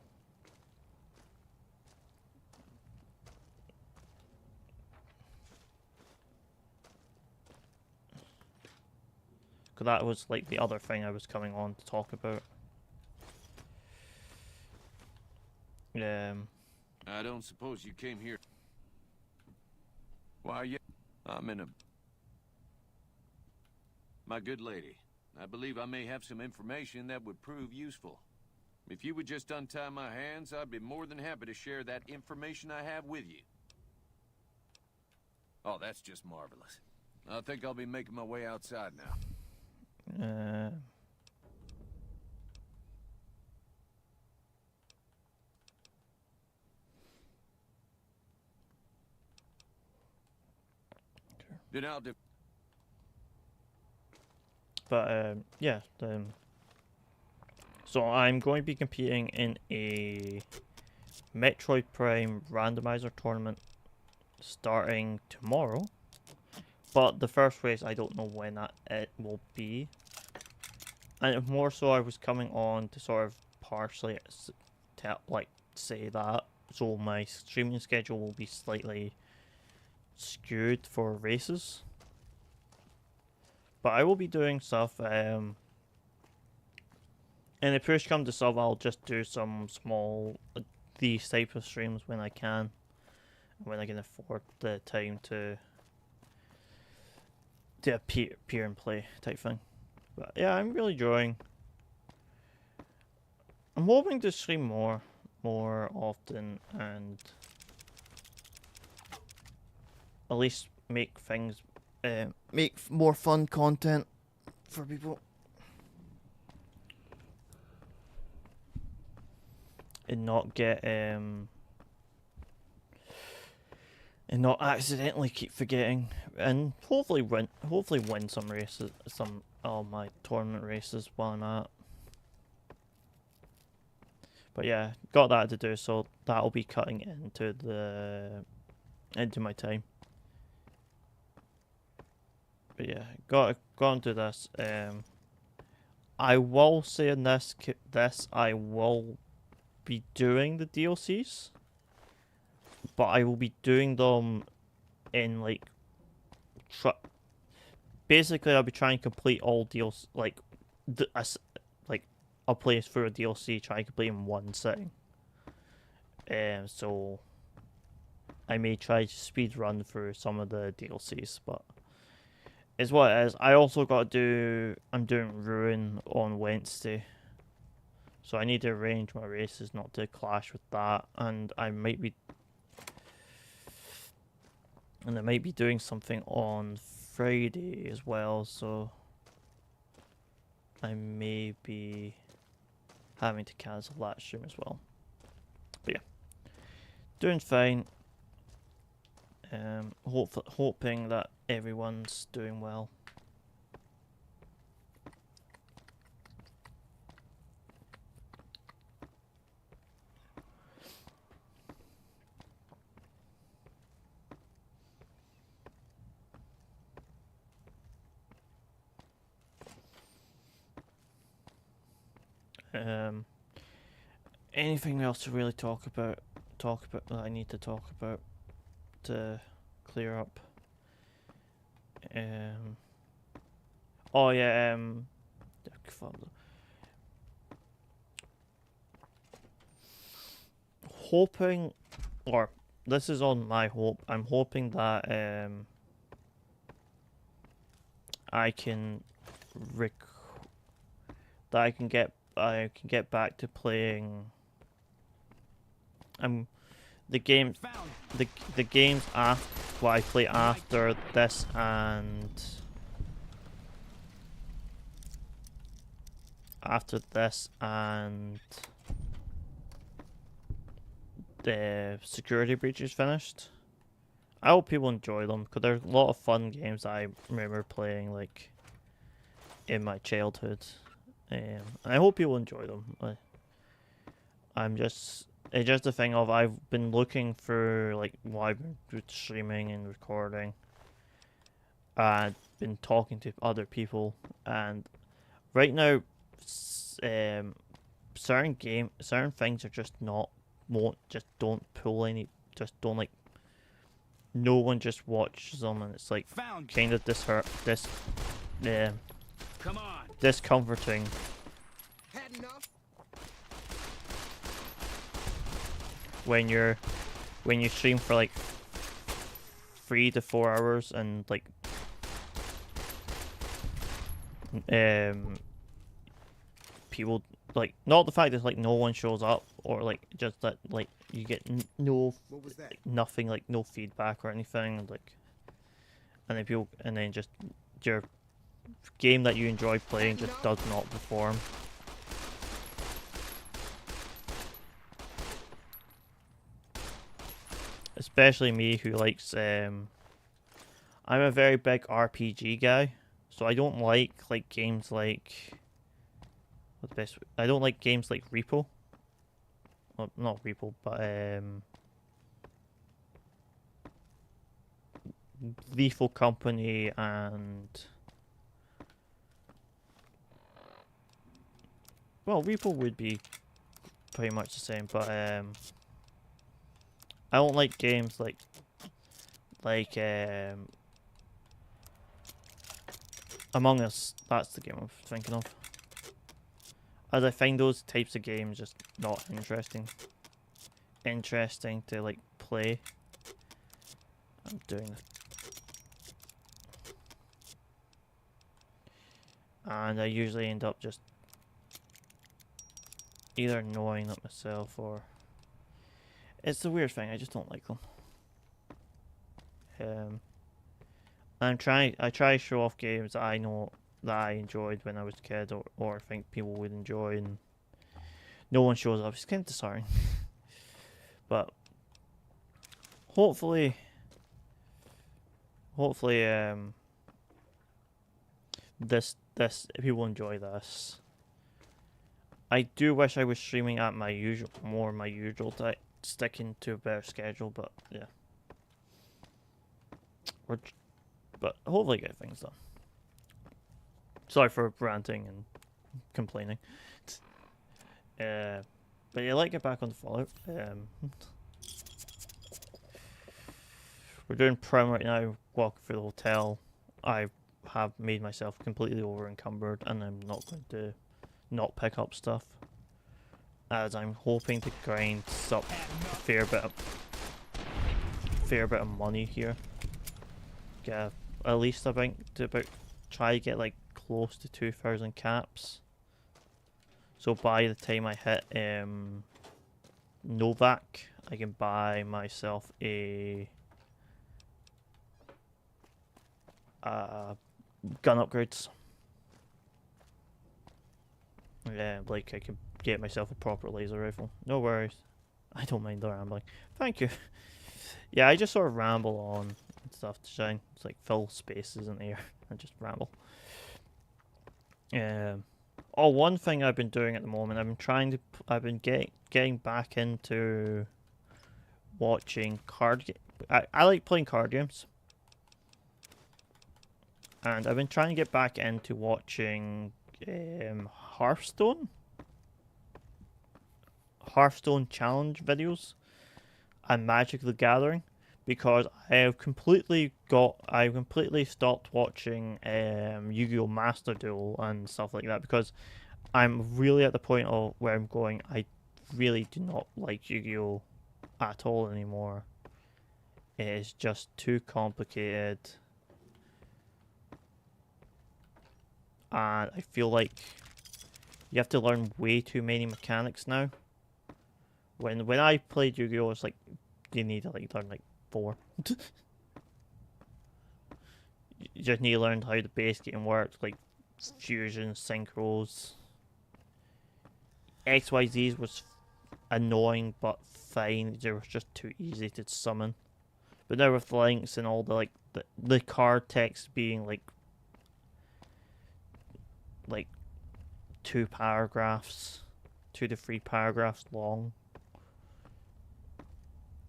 because that was like the other thing I was coming on to talk about. I don't suppose you came here. Why, yeah, I'm in a... My good lady, I believe I may have some information that would prove useful. If you would just untie my hands, I'd be more than happy to share that information I have with you. Oh, that's just marvelous. I think I'll be making my way outside now. Then I'll do. But yeah, so I'm going to be competing in a Metroid Prime randomizer tournament starting tomorrow. But the first race, I don't know when it will be. And more so, I was coming on to sort of partially say that. So my streaming schedule will be slightly skewed for races. But I will be doing stuff. And if push comes to shove, I'll just do some small these type of streams when I can, when I can afford the time to appear and play type thing. But yeah, I'm really enjoying. I'm hoping to stream more often and at least make things make more fun content for people and not get and not accidentally keep forgetting, and hopefully win some races, some of my tournament races while I'm at. But yeah, got that to do, so that'll be cutting into my time. But yeah, got into this. I will say in this I will be doing the DLCs, but I will be doing them in like basically I'll be trying to complete all DLC, I'll play through a DLC, try to complete in one sitting. So I may try to speed run through some of the DLCs, but it's what it is. I also got to do. I'm doing Ruin on Wednesday, so I need to arrange my races not to clash with that, and I might be doing something on Friday as well, so I may be having to cancel that stream as well. But yeah, doing fine. Hoping that everyone's doing well. Anything else to really talk about that I need to talk about to clear up? Oh yeah, hoping, or this is on my hope, I'm hoping that I can get back to playing the games after what I play after this, and after this and the security breach is finished. I hope people enjoy them because there's a lot of fun games I remember playing like in my childhood, and I hope people enjoy them. It's just a thing of I've been looking for like why I've been streaming and recording. I've been talking to other people, and right now, certain things are just don't pull any, just don't like. No one just watches them, and it's like Found you. kind of Come on. discomforting. Had enough? When you stream for like 3 to 4 hours and like people like not the fact that like no one shows up or like just that like you get no What was that? like, nothing like no feedback or anything like, and then just your game that you enjoy playing just does not perform. Especially me who likes I'm a very big RPG guy, so I don't like games like I don't like games like Repo. Well, not Repo, but Lethal Company and well, Repo would be pretty much the same, but I don't like games like Among Us. That's the game I'm thinking of. As I find those types of games just not interesting to like play. I'm doing this. And I usually end up just either annoying it myself or it's a weird thing, I just don't like them. I try to show off games that I know that I enjoyed when I was a kid or think people would enjoy, and no one shows up. It's kind of disheartening. But hopefully this people enjoy this. I do wish I was streaming at my usual time, sticking to a better schedule, but yeah. But hopefully get things done. Sorry for ranting and complaining. But yeah, like get back on the Fallout. We're doing Prem right now, walking through the hotel. I have made myself completely over encumbered and I'm not going to not pick up stuff. As I'm hoping to grind up a fair bit of money here. Get at least I think try to get like close to 2,000 caps. So by the time I hit Novak, I can buy myself a gun upgrades. Yeah, like I could get myself a proper laser rifle. No worries. I don't mind the rambling. Thank you. Yeah, I just sort of ramble on and stuff to shine. It's like fill spaces in the air and just ramble. Oh, one thing I've been doing at the moment, I've been getting back into watching I like playing card games. And I've been trying to get back into watching Hearthstone challenge videos and Magic the Gathering, because I've completely stopped watching Yu-Gi-Oh! Master Duel and stuff like that, because I'm really at the point of where I'm going, I really do not like Yu-Gi-Oh! At all anymore. It is just too complicated. And I feel like you have to learn way too many mechanics now. When I played Yu-Gi-Oh! It's like you need to like learn like 4. You just need to learn how the base game works, like fusion, synchros, XYZs was annoying but fine. They were just too easy to summon. But now with links and all the like the card text being like 2 paragraphs, 2 to 3 paragraphs long,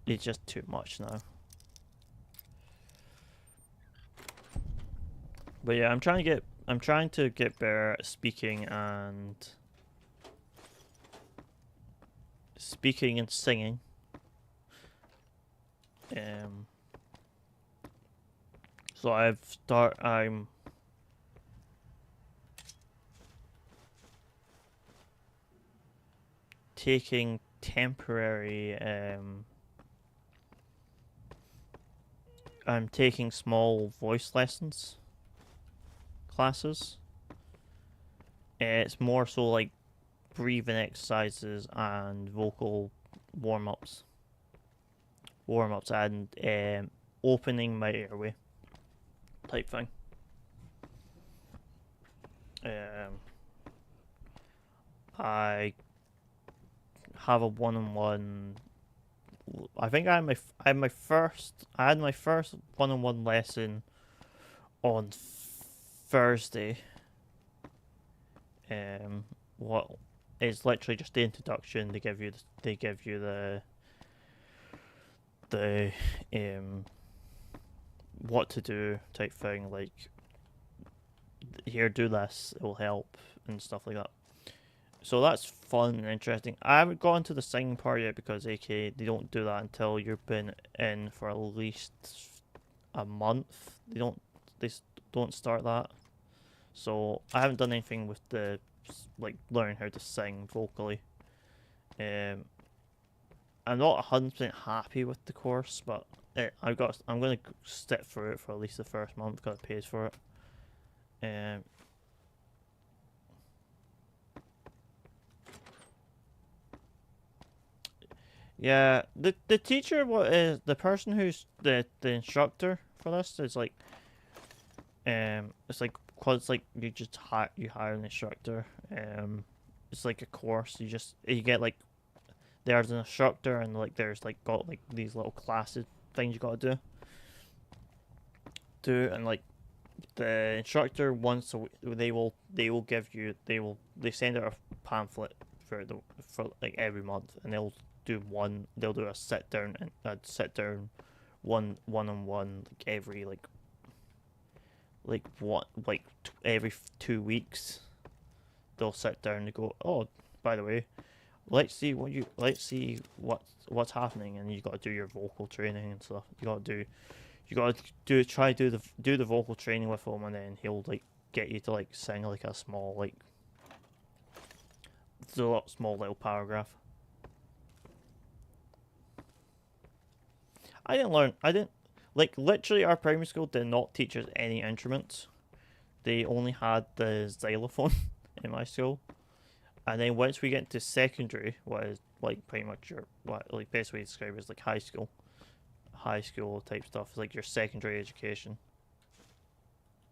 it's just too much now. But yeah, I'm trying to get better at speaking and singing. So I'm taking temporary I'm taking small voice lessons classes. It's more so like breathing exercises and vocal warm-ups and opening my airway type thing. I have a one-on-one. I think I had my first one-on-one lesson on Thursday. What is literally just the introduction. They give you the what to do type thing, like here, do this, it will help and stuff like that. So that's fun and interesting. I haven't gone to the singing part yet because AK they don't do that until you've been in for at least a month. They don't start that. So I haven't done anything with the like learning how to sing vocally. I'm not 100% happy with the course, but I'm gonna stick through it for at least the first month because it pays for it. Yeah, the teacher, the person who's the instructor for this is like, it's like, cause it's like you hire an instructor. It's like a course. You get like, there's an instructor and like there's like got like these little classes things you gotta do and like the instructor once a week, they send out a pamphlet for like every month, and they'll do a sit down one-on-one like every every 2 weeks. They'll sit down and go, oh, by the way, let's see what's happening, and you got to do your vocal training and stuff. You got to do the vocal training with him, and then he'll like get you to like sing like a small small little paragraph. Literally our primary school did not teach us any instruments. They only had the xylophone in my school. And then once we get to secondary, what is like pretty much best way to describe it is like high school type stuff. It's like your secondary education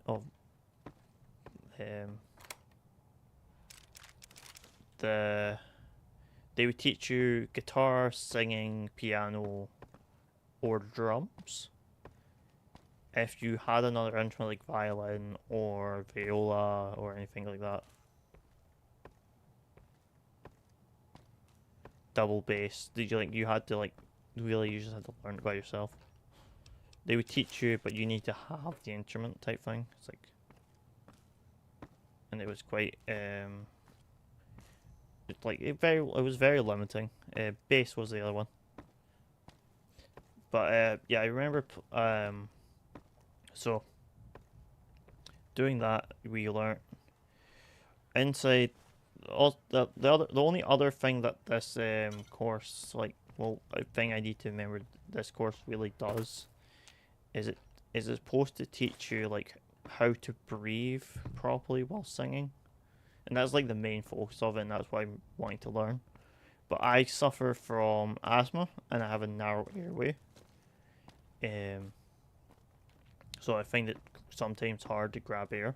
of they would teach you guitar, singing, piano, or drums. If you had another instrument like violin or viola or anything like that. Double bass. You had to you just had to learn it by yourself. They would teach you, but you need to have the instrument type thing. It's like, and it was quite it was very limiting. Bass was the other one. But yeah, I remember so doing that, we learned inside. The only other thing that this course thing I need to remember this course really does is it's supposed to teach you like how to breathe properly while singing, and that's like the main focus of it, and that's what I'm wanting to learn. But I suffer from asthma and I have a narrow airway, so I find it sometimes hard to grab air.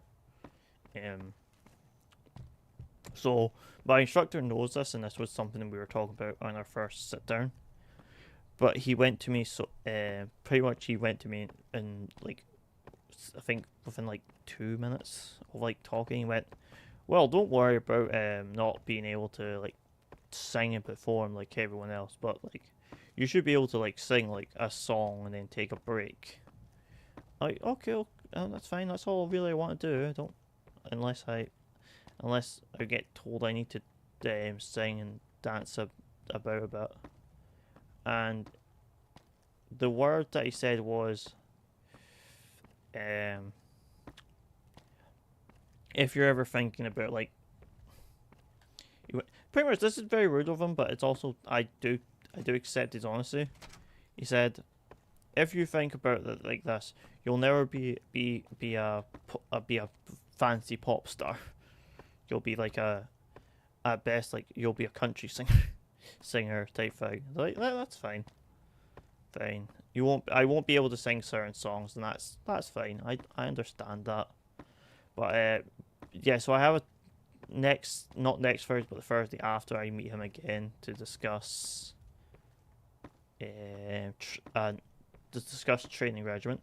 So my instructor knows this, and this was something we were talking about on our first sit down. But he went to me, so pretty much he went to me and like, I think within like 2 minutes of like talking, he went, "Well, don't worry about not being able to like sing and perform like everyone else, but like you should be able to like sing like a song and then take a break." Like, okay, that's fine. That's all really I want to do. I don't unless I get told I need to sing and dance about a bit. And the word that he said was, if you're ever thinking about like, pretty much this is very rude of him, but it's also I do accept his honesty. He said, if you think about it like this, you'll never be a fancy pop star. You'll be like at best like you'll be a country singer type thing. Like that's fine. Fine. I won't be able to sing certain songs, and that's fine. I understand that. But yeah, so I have a not next Thursday, but the Thursday after, I meet him again to discuss training regiment.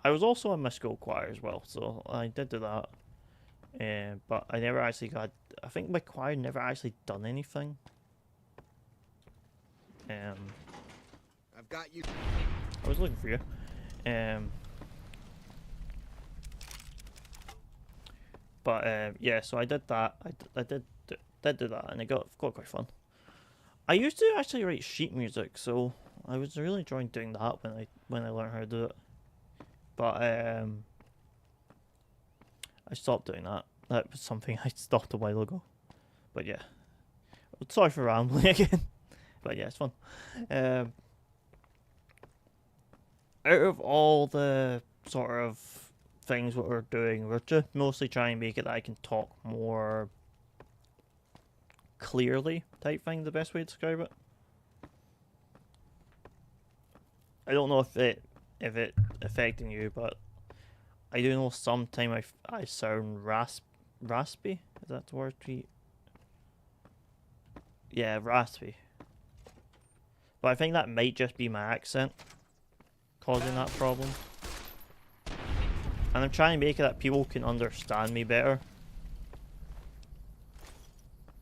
I was also in my school choir as well, so I did do that. But I never actually got. I think my choir never actually done anything. I've got you. I was looking for you. But yeah, so I did that. I did do that, and it got quite fun. I used to actually write sheet music, so I was really enjoying doing that when I learned how to do it. But I stopped doing that. That was something I stopped a while ago. But yeah, sorry for rambling again. But yeah, it's fun. Out of all the sort of things what we're doing, we're just mostly trying to make it that I can talk more clearly type thing, the best way to describe it. I don't know if it affecting you, but I do know sometimes I sound raspy. Is that the word? Yeah, raspy. But I think that might just be my accent causing that problem. And I'm trying to make it that people can understand me better.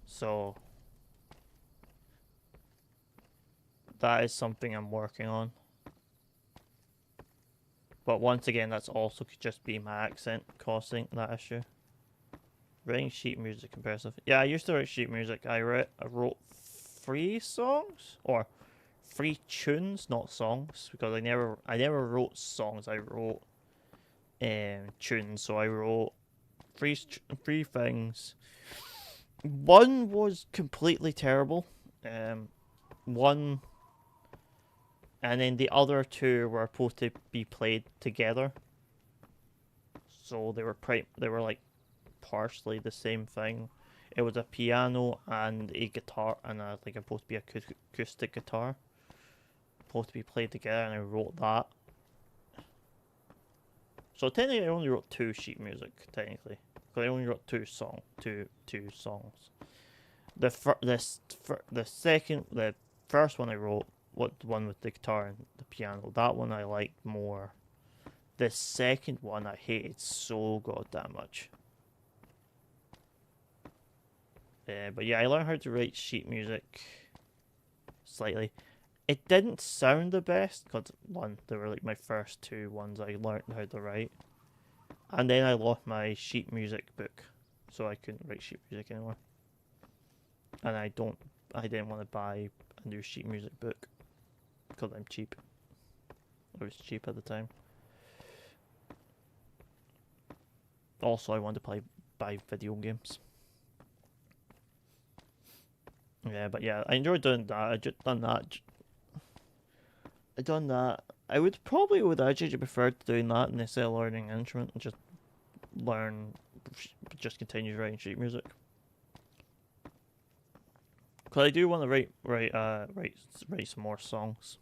So that is something I'm working on. But once again, that's also could just be my accent causing that issue. Writing sheet music impressive. Yeah, I used to write sheet music. I wrote 3 songs or 3 tunes, not songs, because I never wrote songs. I wrote tunes. So I wrote 3 things. One was completely terrible. One, and then the other 2 were supposed to be played together. So they were like partially the same thing. It was a piano and a guitar, and I think it's supposed to be acoustic guitar, supposed to be played together, and I wrote that. So technically, I only wrote 2 sheet music. Technically, because I only wrote 2 songs. The first one I wrote, the one with the guitar and the piano, that one I liked more. The second one I hated so goddamn much. But yeah, I learned how to write sheet music slightly. It didn't sound the best, because they were like my first 2 ones I learned how to write. And then I lost my sheet music book, so I couldn't write sheet music anymore. And I didn't want to buy a new sheet music book, because I'm cheap. I was cheap at the time. Also, I wanted to buy video games. Yeah, but yeah, I enjoyed doing that. I just done that. I would actually prefer doing that instead of learning an instrument and just continue writing sheet music. Cause I do want to write some more songs.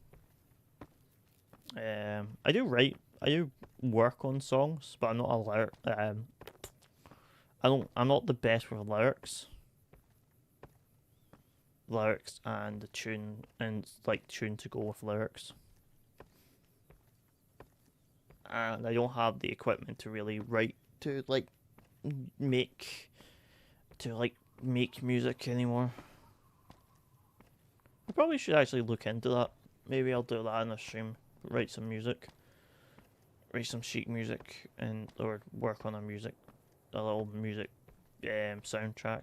I do work on songs, but I'm not a lyric. I'm not the best with lyrics. lyrics and the tune, and like tune to go with lyrics. And I don't have the equipment to really write to like make music anymore. I probably should actually look into that. Maybe I'll do that in a stream. Write some sheet music, and or work on a little music soundtrack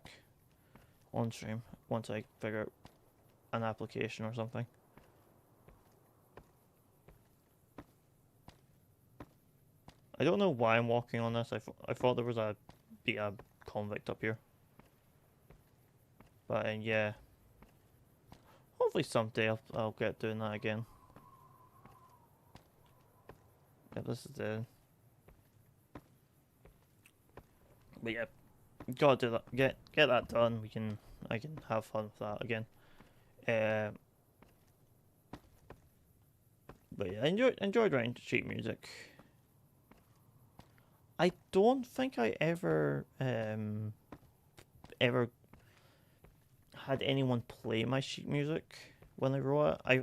on stream once I figure out an application or something. I don't know why I'm walking on this. I thought there was a convict up here. But yeah. Hopefully someday I'll get doing that again. Yeah, this is the... But yeah, gotta do that. Get that done. I can have fun with that again. But yeah, enjoyed writing sheet music. I don't think I ever had anyone play my sheet music when I wrote it. I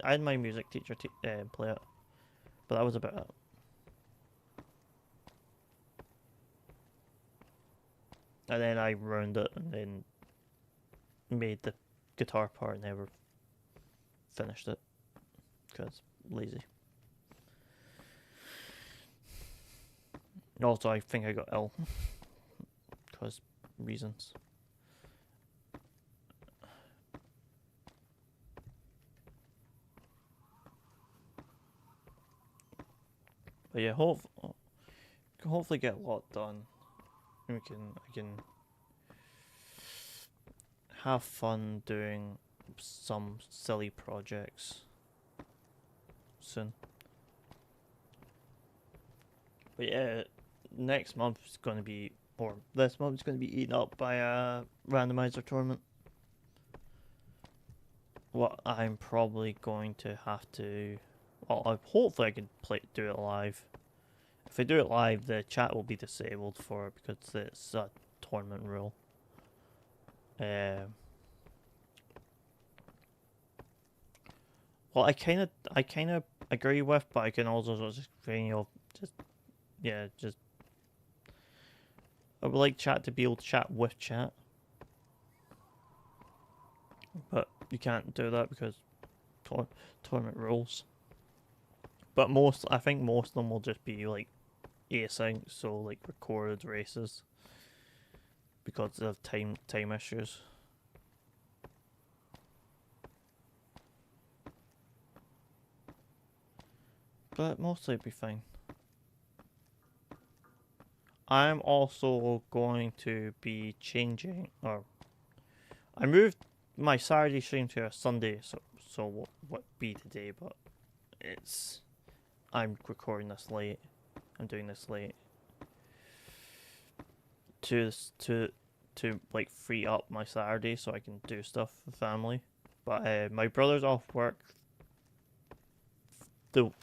had my music teacher play it, but that was about it. And then I ruined it, and then made the guitar part, and never finished it because lazy. Also, I think I got ill because reasons. But yeah, hopefully get a lot done. I can have fun doing some silly projects soon. But yeah, next month is going to be, or this month is going to be eaten up by a randomizer tournament. What I'm probably going to have to, well, hopefully I can do it live. If I do it live, the chat will be disabled for it because it's a tournament rule. Well, I kind of agree with, but I can also just I would like chat to be able to chat with chat, but you can't do that because tournament rules. But I think most of them will just be like async, so like recorded races, because of time issues. But mostly it'll be fine. I'm also going to be changing, or I moved my Saturday stream to a Sunday, so what be today, but I'm recording this late. I'm doing this late to like free up my Saturday so I can do stuff with family. But my brother's off work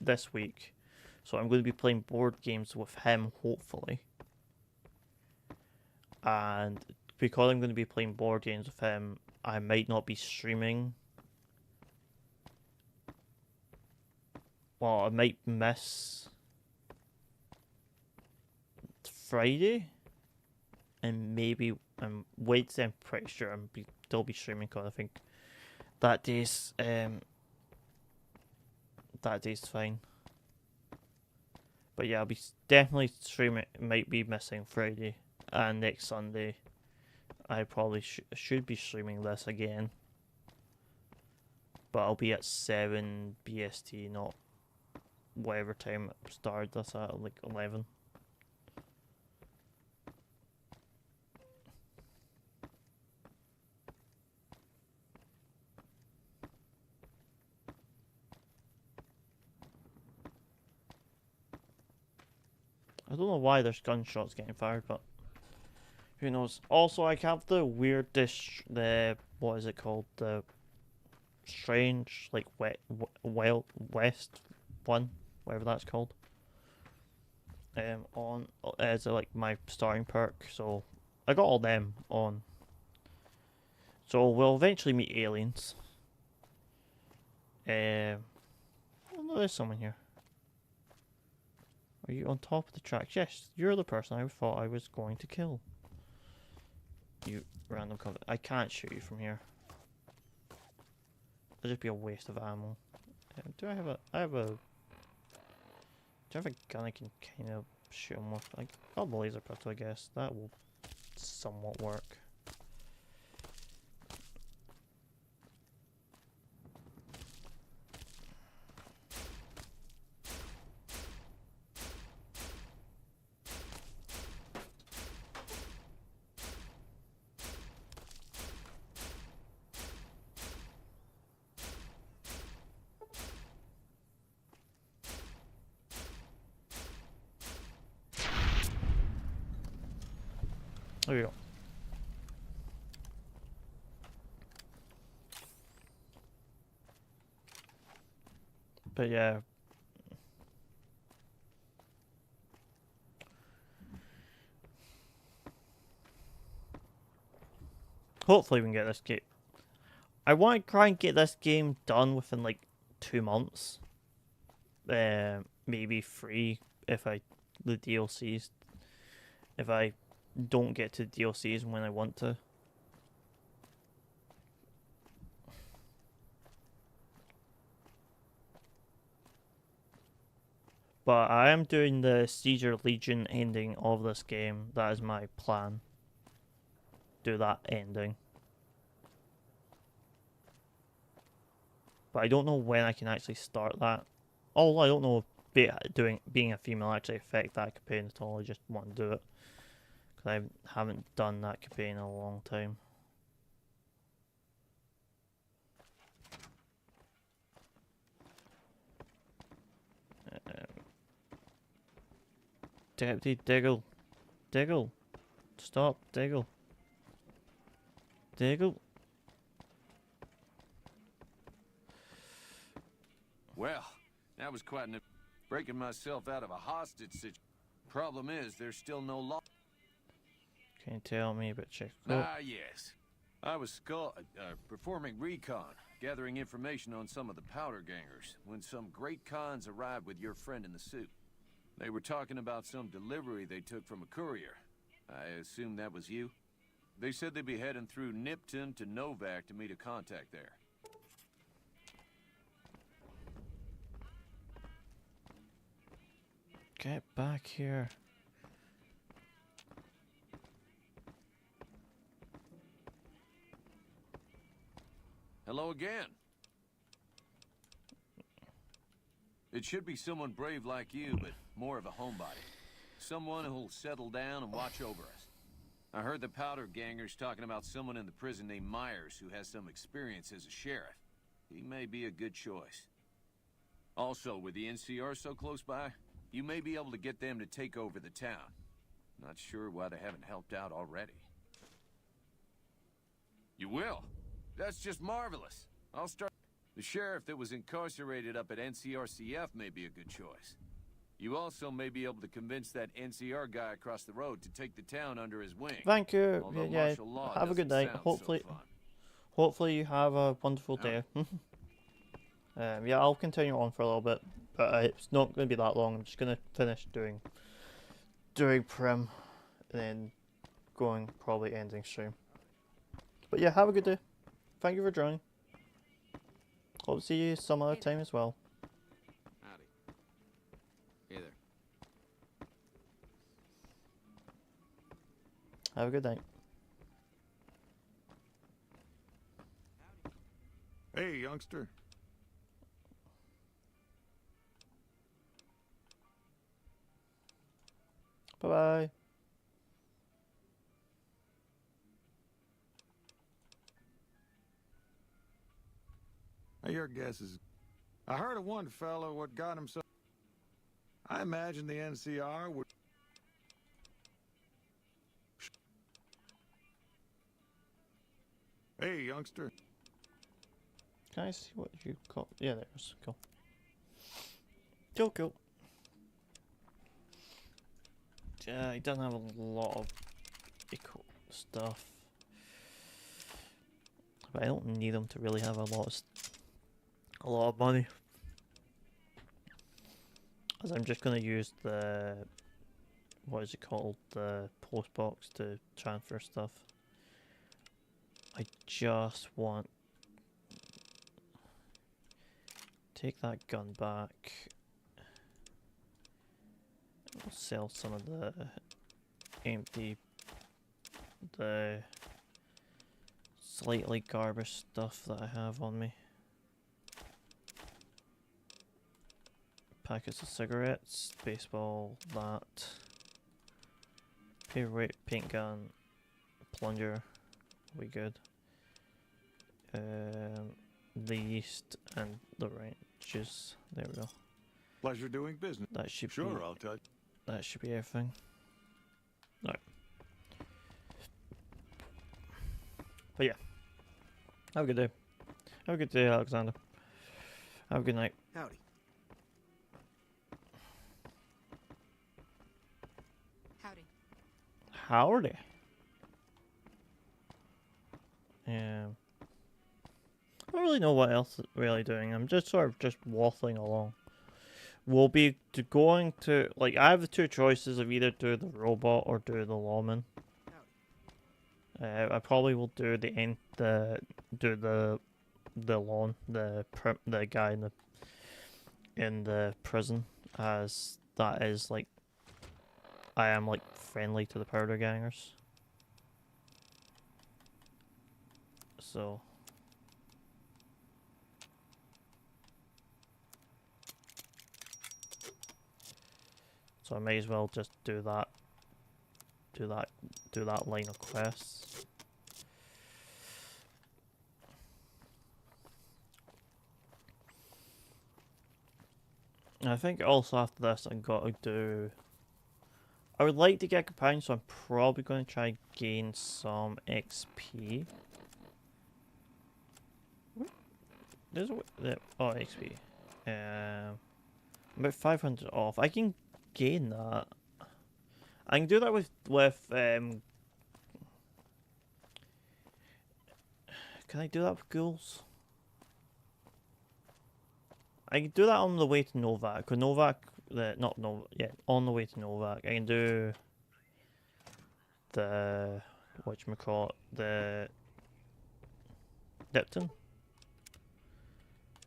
this week, so I'm going to be playing board games with him, hopefully. And because I'm going to be playing board games with him, I might not be streaming. Well, I might miss Friday, and maybe Wednesday. I'm pretty sure still be streaming because I think that day's fine. But yeah, I'll be definitely streaming. Might be missing Friday, and next Sunday I probably should be streaming this again. But I'll be at 7 BST, not whatever time it started this at, like 11. I don't know why there's gunshots getting fired, but who knows. Also, I have the weirdest, what is it called? The strange, like, Wild West one, whatever that's called. On as like my starting perk, so I got all them on. So we'll eventually meet aliens. Oh no, there's someone here. Are you on top of the tracks? Yes, you're the person I thought I was going to kill. You random cover. I can't shoot you from here. It'll just be a waste of ammo. Do I have a... do I have a gun I can kind of shoot him with? Like, I'll have a laser pistol, I guess. That will somewhat work. There we go. But yeah. Hopefully we can get this game. I want to try and get this game done within like 2 months. Maybe 3 if the DLCs. If I don't get to DLCs when I want to. But I am doing the Caesar Legion ending of this game. That is my plan. Do that ending. But I don't know when I can actually start that. Oh, I don't know if being a female actually affect that campaign at all. I just want to do it. Because I haven't done that campaign in a long time. Deputy Diggle. Diggle. Stop, Diggle. Diggle. Well, that was quite an... breaking myself out of a hostage situation. Problem is, there's still no law. Can you tell me about Chicago? Ah, yes. I was performing recon, gathering information on some of the powder gangers, when some great cons arrived with your friend in the suit. They were talking about some delivery they took from a courier. I assume that was you? They said they'd be heading through Nipton to Novak to meet a contact there. Get back here. Hello again. It should be someone brave like you, but more of a homebody. Someone who'll settle down and watch over us. I heard the powder gangers talking about someone in the prison named Myers who has some experience as a sheriff. He may be a good choice. Also, with the NCR so close by, you may be able to get them to take over the town. Not sure why they haven't helped out already. You will? That's just marvelous. I'll start... The sheriff that was incarcerated up at NCRCF may be a good choice. You also may be able to convince that NCR guy across the road to take the town under his wing. Thank you. Although Yeah, martial law have a good doesn't night. sound so Hopefully, fun. hopefully you have a wonderful day. Yeah, I'll continue on for a little bit, but it's not going to be that long. I'm just going to finish doing Prim, and then probably ending stream. But yeah, have a good day. Thank you for joining. Hope to see you some other time as well. Howdy. Hey there. Have a good night. Hey, youngster. Bye-bye. Your guess is... I heard of one fellow what got himself... I imagine the NCR would... Hey, youngster. Can I see what you call? Yeah, there's cool. Cool. Yeah, he doesn't have a lot of eco stuff. But I don't need them to really have a lot of money. As I'm just gonna use the, what is it called, the post box to transfer stuff. I just want, take that gun back. I'll sell some of the empty, the slightly garbage stuff that I have on me. Packets of cigarettes, baseball bat, paperweight, paint gun, plunger, we good. The yeast and the wrenches. There we go. Pleasure doing business. That should Sure, be, I'll touch. that should be everything. Right. But yeah. Have a good day. Have a good day, Alexander. Have a good night. Howdy. Howdy. Howdy. I don't really know what else is really doing. I'm just sort of just waffling along. We'll be going to, like, I have the two choices of either do the robot or do the lawman. I probably will do the lawn, the guy in the prison, as that is like, I am like friendly to the powder gangers. So I may as well just do that line of quests. And I think also after this I gotta do, I would like to get companions, so I'm probably going to try and gain some XP. There's oh, XP. About 500 off. I can gain that. I can do that with can I do that with ghouls? I can do that on the way to Novak. Cause Novak, on the way to Novak, I can do the whatchamacallit, the Dipton, I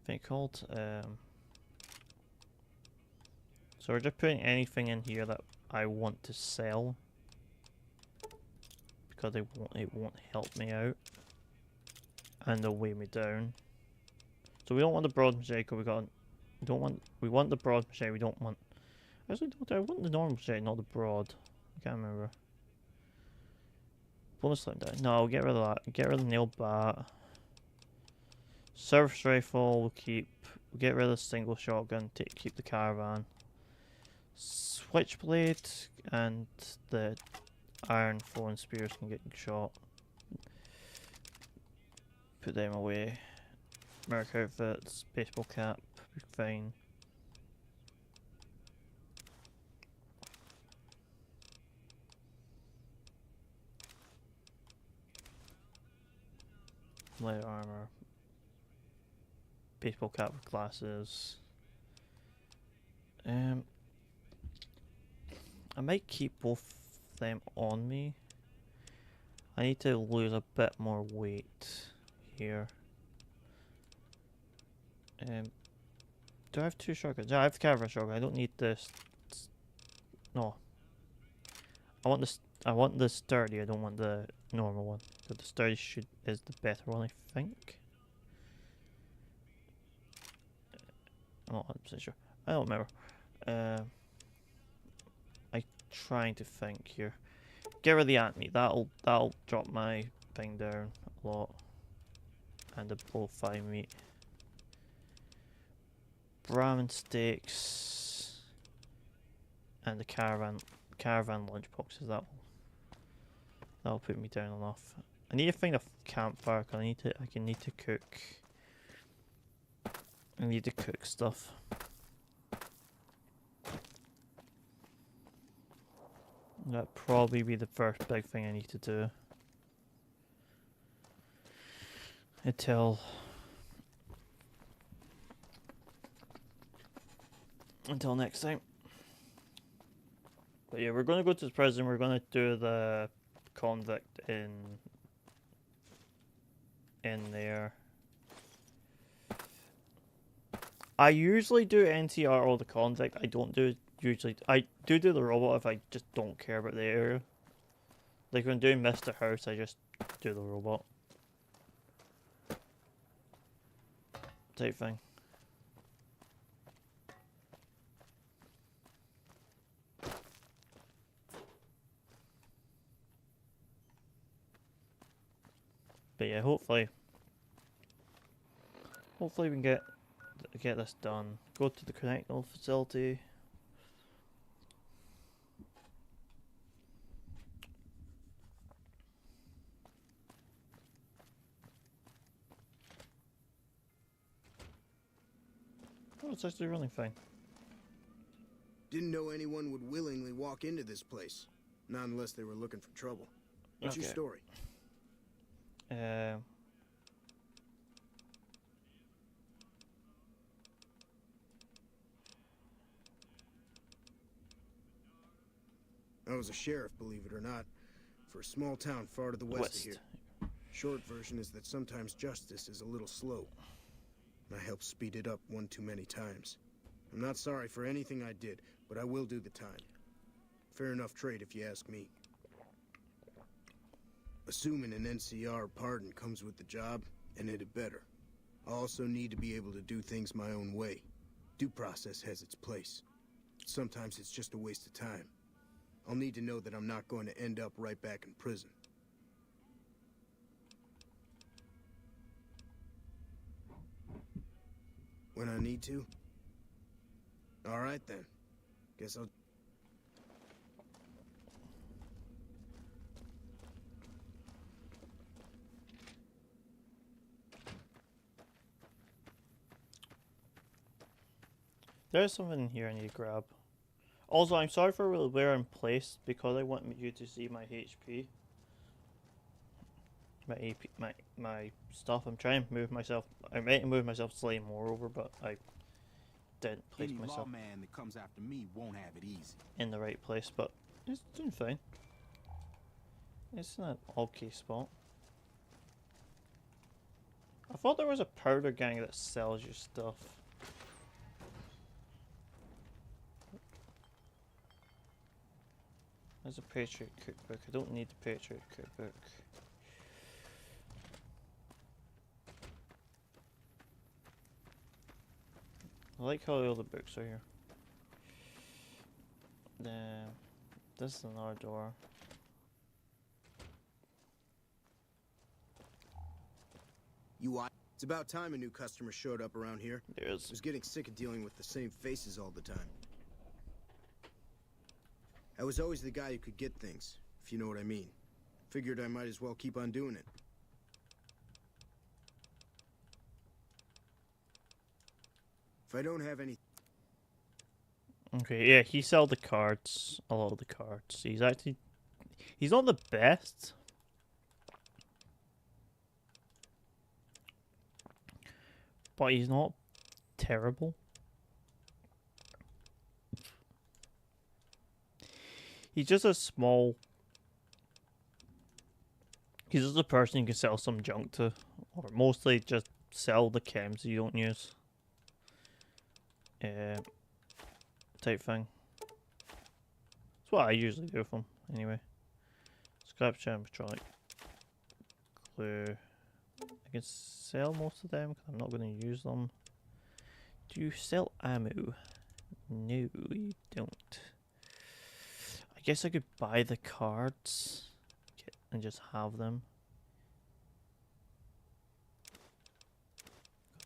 think called. So we're just putting anything in here that I want to sell, because it won't help me out, and they'll weigh me down. So we don't want the broad machete. We want the broad machete. We don't want. Actually, I want the normal machete, not the broad. I can't remember. Bonus slam down. No, get rid of that. Get rid of the nail bat. Service rifle. We'll keep. We'll get rid of the single shotgun. Keep the caravan. Switchblade and the iron flowing spears can get shot. Put them away. Merc outfits, baseball cap, fine. Light armor. Baseball cap with glasses. I might keep both of them on me. I need to lose a bit more weight here. Do I have two shotguns? Yeah, I have the caravan shotgun. I don't need this. No. I want the sturdy. I don't want the normal one. So the sturdy is the better one, I think. I'm not 100% sure. I don't remember. I'm trying to think here. Get rid of the ant meat. That'll drop my thing down a lot. And the blowfly meat. Ramen steaks and the caravan lunch boxes. That'll put me down enough. I need to find a campfire because I need to cook. I need to cook stuff. That'd probably be the first big thing I need to do. until next time. But yeah, we're gonna go to the prison. We're gonna do the convict in there. I usually do NCR or the convict. I don't do usually. I do the robot if I just don't care about the area. Like when doing Mr. House, I just do the robot type thing. But yeah, hopefully we can get this done. Go to the correctional facility. Oh, it's actually running fine. Didn't know anyone would willingly walk into this place. Not unless they were looking for trouble. What's your Okay. story? I was a sheriff, believe it or not, for a small town far to the west of here. Short version is that sometimes justice is a little slow. And I helped speed it up one too many times. I'm not sorry for anything I did, but I will do the time. Fair enough trade if you ask me. Assuming an NCR pardon comes with the job, and it had better. I also need to be able to do things my own way. Due process has its place. Sometimes it's just a waste of time. I'll need to know that I'm not going to end up right back in prison. When I need to? All right then. Guess I'll... There's something in here I need to grab. Also, I'm sorry for where I'm placed because I want you to see my HP. My AP, my stuff. I'm trying to move myself. I might move myself slightly more over, but I didn't place Any myself lawman that comes after me won't have it easy. in the right place. But it's doing fine. It's in an okay spot. I thought there was a powder gang that sells you stuff. There's a Patriot cookbook. I don't need the Patriot cookbook. I like how all the books are here. This is another door. It's about time a new customer showed up around here. I There's was getting sick of dealing with the same faces all the time. I was always the guy who could get things, if you know what I mean. Figured I might as well keep on doing it. If I don't have any... okay. Yeah, he sells the cards. A lot of the cards. He's not the best. But he's not terrible. He's just a small... he's just a person you can sell some junk to. Or mostly just sell the chems you don't use. Type thing. That's what I usually do for him, anyway. Scrap animatronic. Clue. I can sell most of them because I'm not going to use them. Do you sell ammo? No, you don't. I guess I could buy the cards and just have them.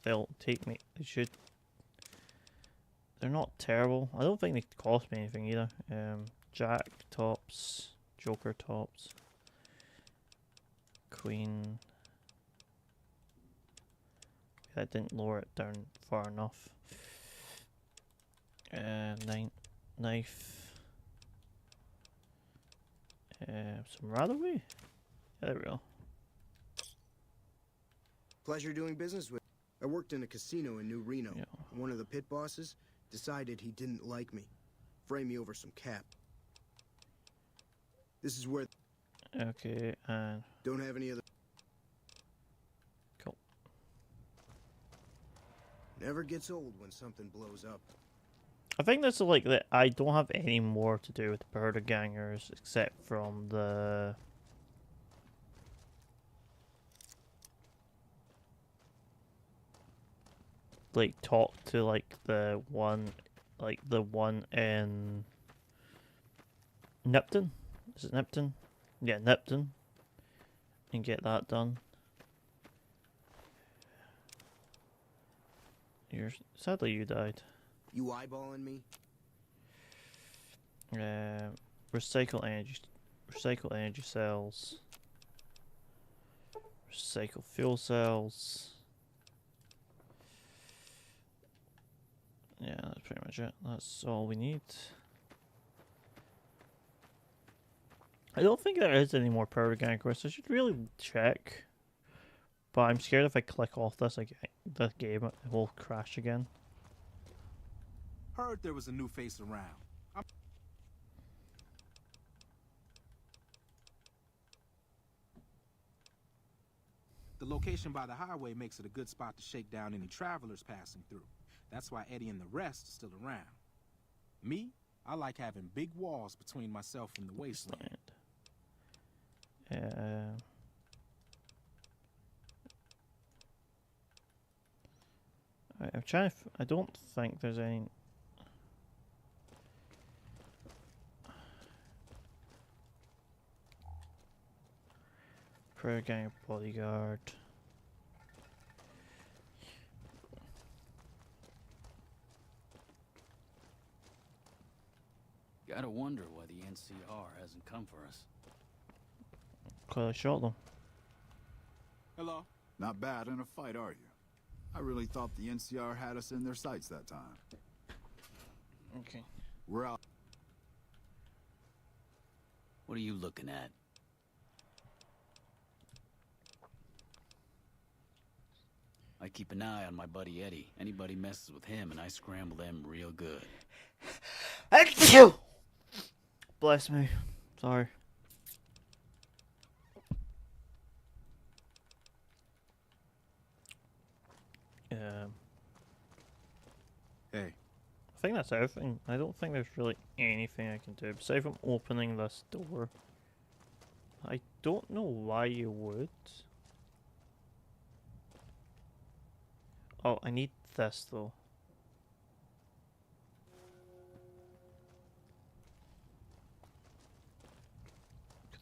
They'll take me. They should. They're not terrible. I don't think they cost me anything either. Jack tops, Joker tops, Queen. That didn't lower it down far enough. Knife. Some Rathaway. There we go. Pleasure doing business with. I worked in a casino in New Reno. Yeah. One of the pit bosses decided he didn't like me. Frame me over some cap. This is where... Okay, and Don't have any other... cool. Never gets old when something blows up. I think this is like that. I don't have any more to do with the Powder Gangers except from the like talk to like the one in Nipton. Is it Nipton? Yeah, Nipton. And get that done. Sadly you died. You eyeballing me? Recycle energy cells. Recycle fuel cells. Yeah, that's pretty much it. That's all we need. I don't think there is any more Powder Gang quests. I should really check. But I'm scared if I click off this game, it will crash again. Heard there was a new face around. The location by the highway makes it a good spot to shake down any travelers passing through. That's why Eddie and the rest are still around. Me, I like having big walls between myself and the wasteland. I'm trying to. I don't think there's any. Prayer Gang Bodyguard. Gotta wonder why the NCR hasn't come for us. Clearly shot them. Hello? Not bad in a fight, are you? I really thought the NCR had us in their sights that time. Okay. We're out. What are you looking at? I keep an eye on my buddy Eddie. Anybody messes with him and I scramble them real good. Bless me. Sorry. Hey. I think that's everything. I don't think there's really anything I can do besides from opening this door. I don't know why you would. Oh, I need this though.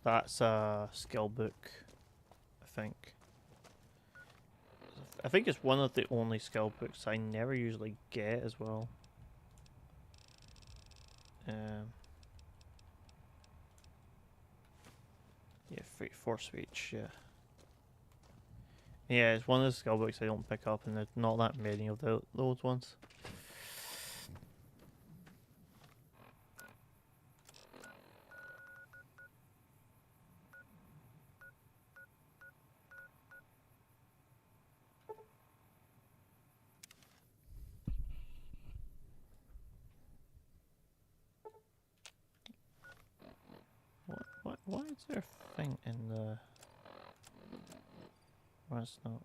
That's a skill book, I think. I think it's one of the only skill books I never usually get as well. Yeah, force speech, yeah. Yeah, it's one of the skill books I don't pick up, and there's not that many of those ones. Why is there a thing in the... Why it's not?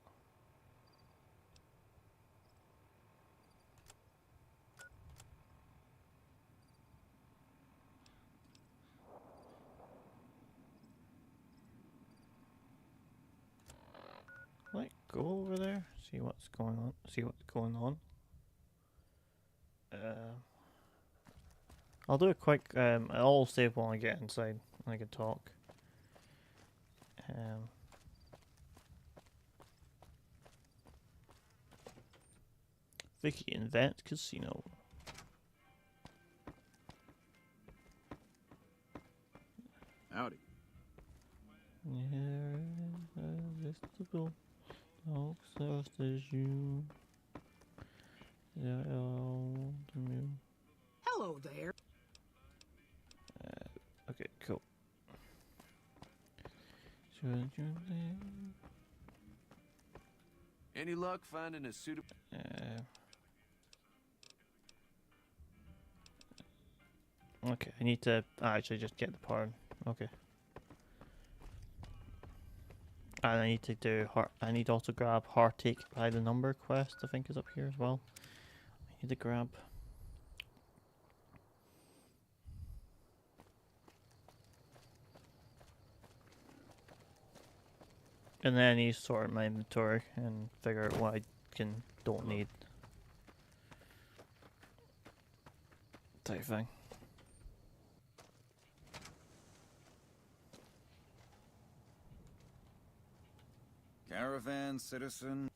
Like, go over there, see what's going on, I'll do a quick, I'll save when I get inside, and I can talk. Vicky Invent Casino. Howdy. Irresistible, talk soft as you. Hello there. Okay, cool. Should you Any luck finding a suitable... Okay, I need to actually just get the part. Okay. And I need to do I need to also grab Heartache by the Number quest, I think is up here as well. I need to grab. And then I need to sort my inventory and figure out what I don't need. Type thing. Caravan, citizen.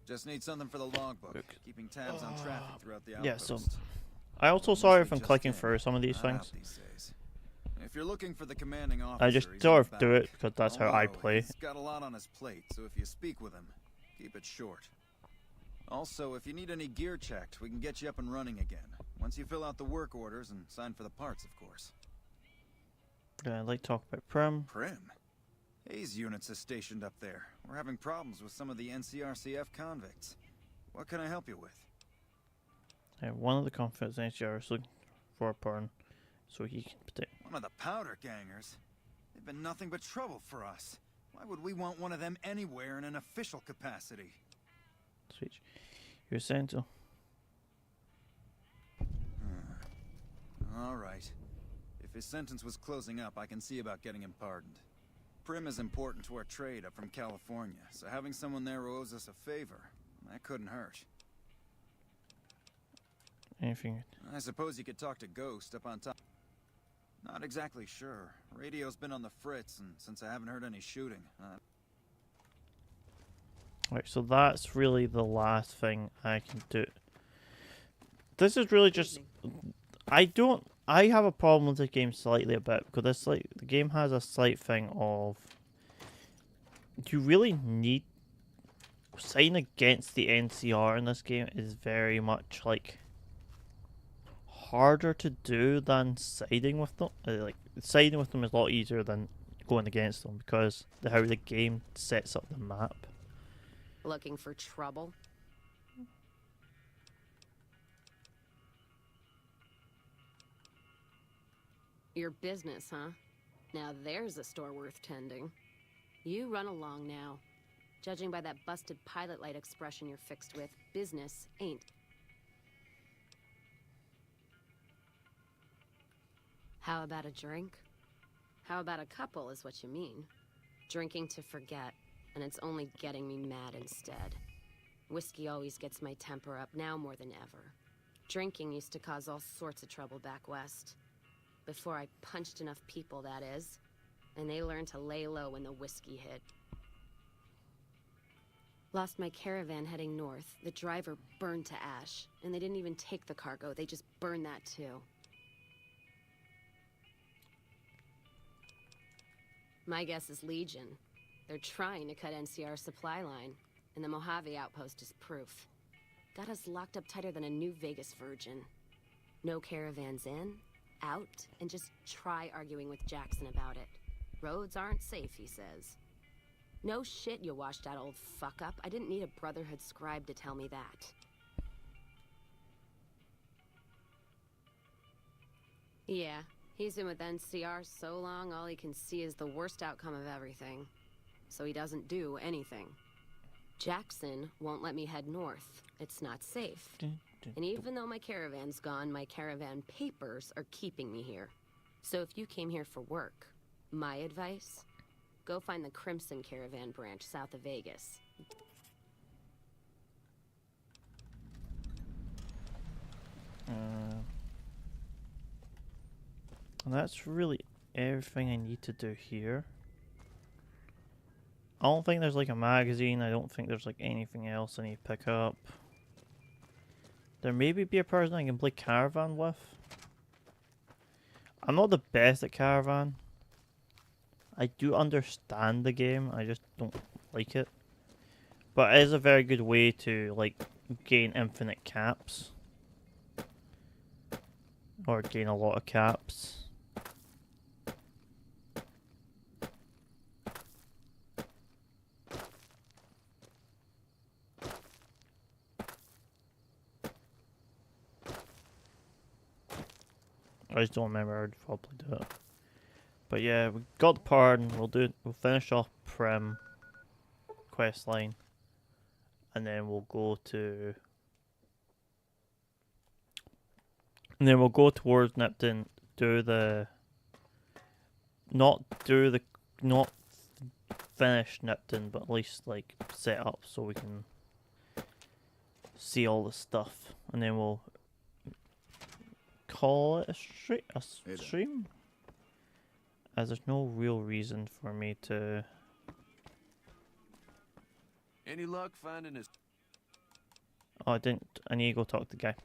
Just need something for the logbook. Look. Keeping tabs on traffic throughout the outpost. Yeah, so I also sorry if I'm Just clicking in. through some of these Not out things. these days. If you're looking for the commanding officer, I just he's sort in of do it back. because that's how I Although play. He's got a lot on his plate, so if you speak with him, keep it short. Also, if you need any gear checked, we can get you up and running again. Once you fill out the work orders and sign for the parts, of course. Yeah, I'd like to talk about Prim. Prim? Hayes units is stationed up there. We're having problems with some of the NCRCF convicts. What can I help you with? One of the confidence NCR is looking for a pardon, so he can protect. One of the powder gangers? They've been nothing but trouble for us. Why would we want one of them anywhere in an official capacity? Switch. You're essential. All right. If his sentence was closing up, I can see about getting him pardoned. Prim is important to our trade up from California, so having someone there who owes us a favor, that couldn't hurt. Anything. I suppose you could talk to Ghost up on top. Not exactly sure. Radio's been on the fritz, and since I haven't heard any shooting, Right, so that's really the last thing I can do. This is really just... I have a problem with the game slightly a bit, because it's like, the game has a slight thing of... You really need... Siding against the NCR in this game is very much, like... harder to do than siding with them. Like, siding with them is a lot easier than going against them, because of how the game sets up the map. Looking for trouble? Your business, huh? Now there's a store worth tending. You run along now. Judging by that busted pilot light expression you're fixed with, business ain't. How about a drink? How about a couple is what you mean. Drinking to forget, and it's only getting me mad instead. Whiskey always gets my temper up, now more than ever. Drinking used to cause all sorts of trouble back west. Before I punched enough people, that is. And they learned to lay low when the whiskey hit. Lost my caravan heading north. The driver burned to ash. And they didn't even take the cargo, they just burned that too. My guess is Legion. They're trying to cut NCR's supply line, and the Mojave outpost is proof. Got us locked up tighter than a New Vegas virgin. No caravans in, out, and just try arguing with Jackson about it. Roads aren't safe, he says. No shit, you washed out old fuck-up. I didn't need a Brotherhood scribe to tell me that. Yeah, he's been with NCR so long, all he can see is the worst outcome of everything. So he doesn't do anything. Jackson won't let me head north. It's not safe. And even though my caravan's gone, my caravan papers are keeping me here. So if you came here for work, my advice, go find the Crimson Caravan branch south of Vegas. And that's really everything I need to do here. I don't think there's like a magazine. I don't think there's like anything else I need to pick up. There maybe be a person I can play Caravan with. I'm not the best at Caravan. I do understand the game, I just don't like it. But it is a very good way to like gain infinite caps. Or gain a lot of caps. I just don't remember how to probably do it. But yeah, we got the pardon. We'll finish off Prim quest line, and then we'll go to. And then we'll go towards Nipton. Not finish Nipton, but at least like set up so we can see all the stuff, and then we'll call it a stream, as there's no real reason for me to. Any luck finding his... Oh, I didn't. I need to go talk to the guy.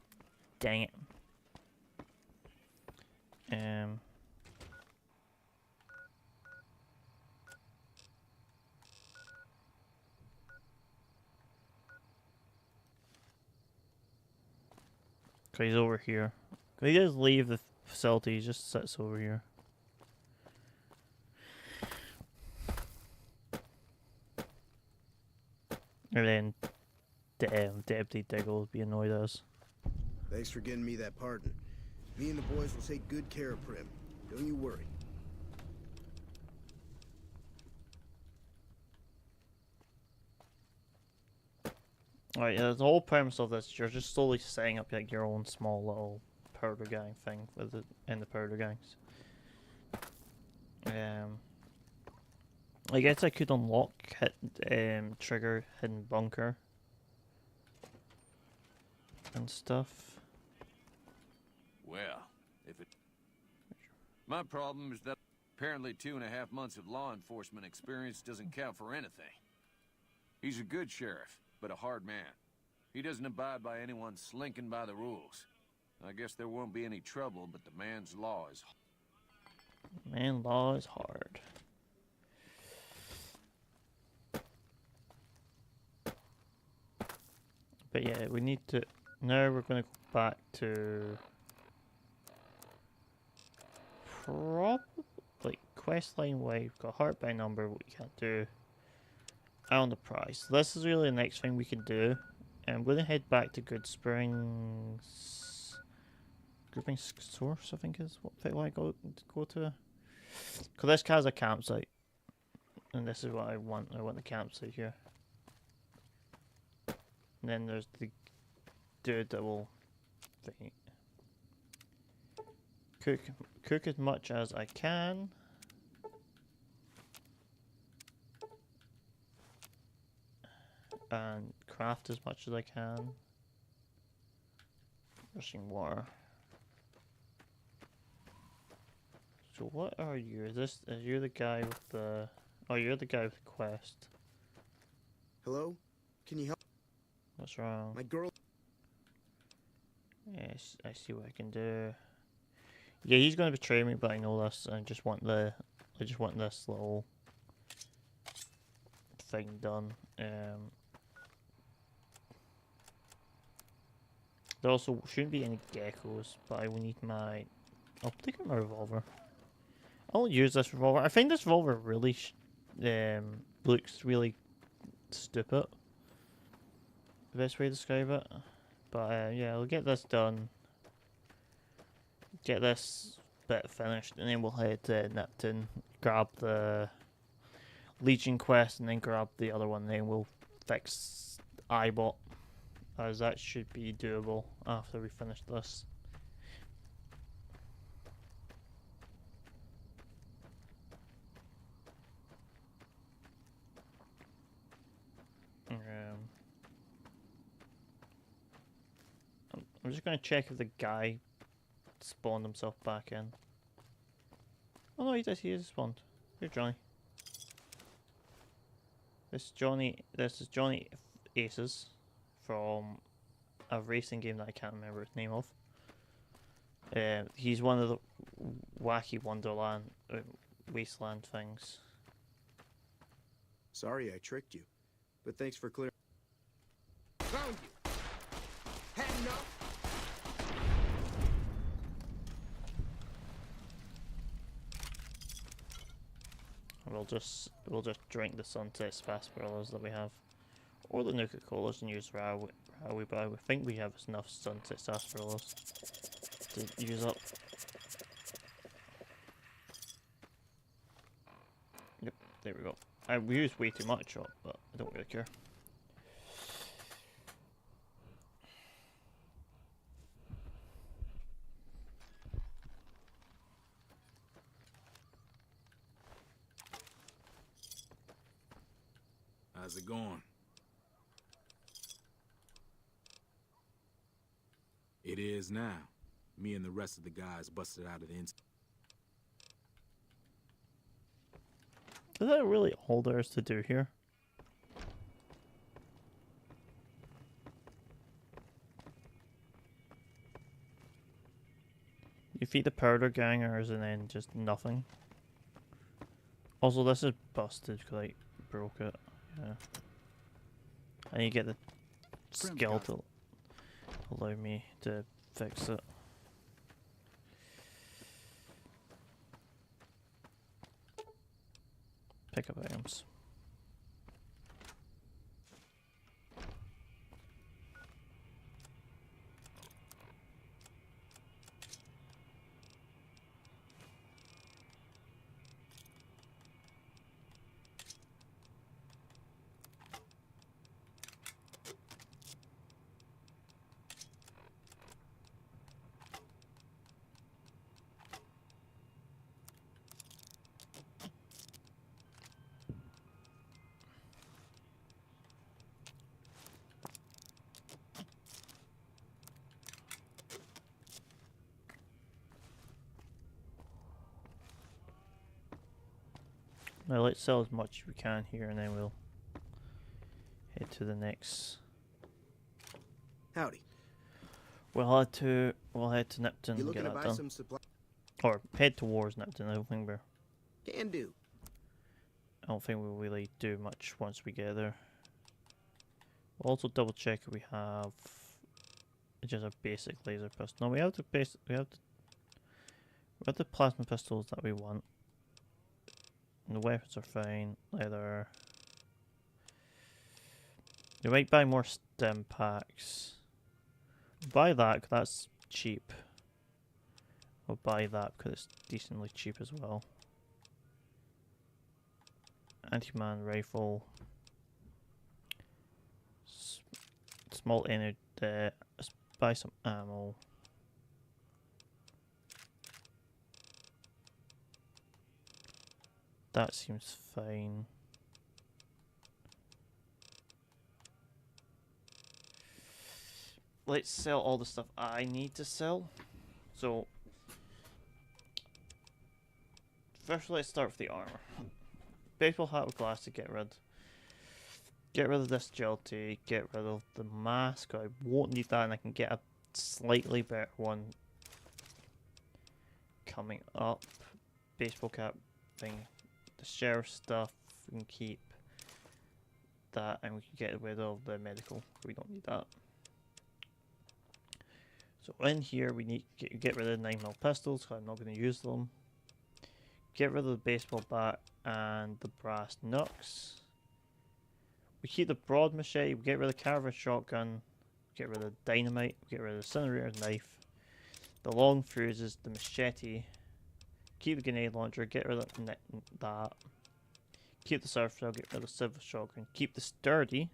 Dang it. Okay, he's over here. He does leave the facility. He just sits over here. And then Deputy Diggle will be annoyed at us. Thanks for getting me that pardon. Me and the boys will take good care of Prim. Don't you worry. Alright, the whole premise of this, you're just slowly setting up like your own small little powder gang thing with it in the powder gangs. I guess I could unlock trigger hidden bunker and stuff. Well, if it... My problem is that apparently 2.5 months of law enforcement experience doesn't count for anything. He's a good sheriff, but a hard man. He doesn't abide by anyone slinking by the rules. I guess there won't be any trouble, but the man's law is... Man, law is hard. But yeah, we need to... Now we're going to go back to... Probably questline way. We've got heart by number, what we can't do. Eye on the prize. This is really the next thing we can do. And I'm going to head back to Good Springs. Grouping Source, I think is what I go to. Because this has a campsite. And this is what I want. I want the campsite here. And then there's the dude that will cook as much as I can. And craft as much as I can. Rushing water. So what are you? Is you the guy with the... Oh, you're the guy with the quest. Hello? Can you help? What's wrong? My girl... Yes, I see what I can do. Yeah, he's gonna betray me, but I know this. I just want this little thing done. There also shouldn't be any geckos, but I will need my... I'll take out my revolver. I'll use this revolver. I think this revolver really looks really stupid. The best way to describe it. But yeah, we'll get this done. Get this bit finished, and then we'll head to Nipton, grab the Legion quest, and then grab the other one, and then we'll fix Eyebot. As that should be doable after we finish this. I'm just going to check if the guy spawned himself back in. Oh no, he is spawned. Here's Johnny. This is Johnny Aces from a racing game that I can't remember the name of. He's one of the wacky Wonderland, wasteland things. Sorry I tricked you, but thanks for clearing. Found you. Had enough? We'll just drink the Sunset sarsaparillas that we have, or the Nuka-Colas, and use Rawi, but I think we have enough Sunset sarsaparillas to use up. There we go. I used way too much up, but I don't really care. How's it going? It is now. Me and the rest of the guys busted out of the Is that really all there is to do here? You feed the powder gangers and then just nothing. Also, this is busted because I broke it. Yeah. And you get the skill to allow me to fix it. Pick up items. Now let's sell as much as we can here and then we'll head to the next. Howdy. We'll head to Nipton You and looking get to that buy done. some supply? Or head towards Nipton. I don't think we'll really do much once we get there. We'll also double check if we have just a basic laser pistol. No, we have the plasma pistols that we want. And the weapons are fine. Leather. We might buy more stim packs. Buy that 'cause that's cheap. We'll buy that because it's decently cheap as well. Anti-man rifle. Small energy. Let's buy some ammo. That seems fine. Let's sell all the stuff I need to sell. So, first let's start with the armor. Baseball hat with glass to get rid. Get rid of this agility, get rid of the mask. I won't need that and I can get a slightly better one coming up. Baseball cap thing. The sheriff stuff, we can keep that and we can get rid of the medical. We don't need that. So in here we need to get rid of the 9mm pistols because I'm not going to use them. Get rid of the baseball bat and the brass knucks. We keep the broad machete, we get rid of the caravan shotgun, get rid of the dynamite, we get rid of the incinerator knife, the long fuses, the machete, keep the grenade launcher, get rid of that, keep the surf shell, get rid of the silver shotgun, keep the sturdy,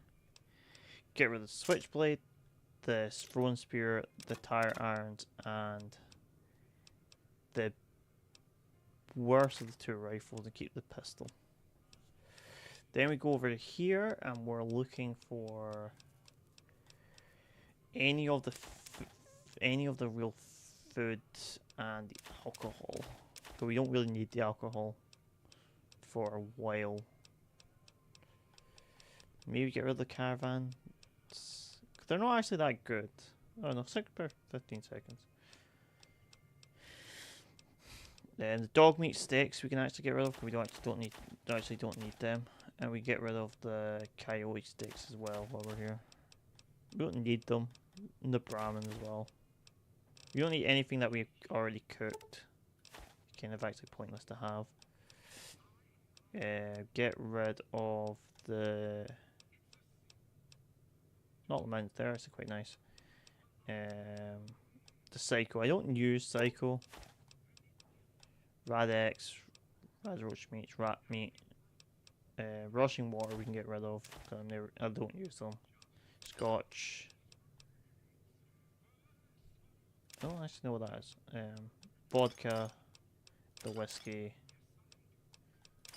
get rid of the switchblade, the throwing spear, the tire irons, and the worst of the two rifles, and keep the pistol. Then we go over to here and we're looking for any of the real food and the alcohol. But we don't really need the alcohol for a while. Maybe get rid of the caravan. They're not actually that good. Oh no, 6 per 15 seconds. Then the dog meat sticks we can actually get rid of. We don't need them. And we get rid of the coyote sticks as well while we're here. We don't need them. And the Brahmin as well. We don't need anything that we've already cooked. Kind of actually pointless to have. Get rid of the... Not the mountains, they're actually quite nice. The Psycho. I don't use Psycho. Rad X, Rad Roach meat, Rat meat. rushing water we can get rid of, because I don't use them. Scotch. I don't actually know what that is. Vodka, the whiskey,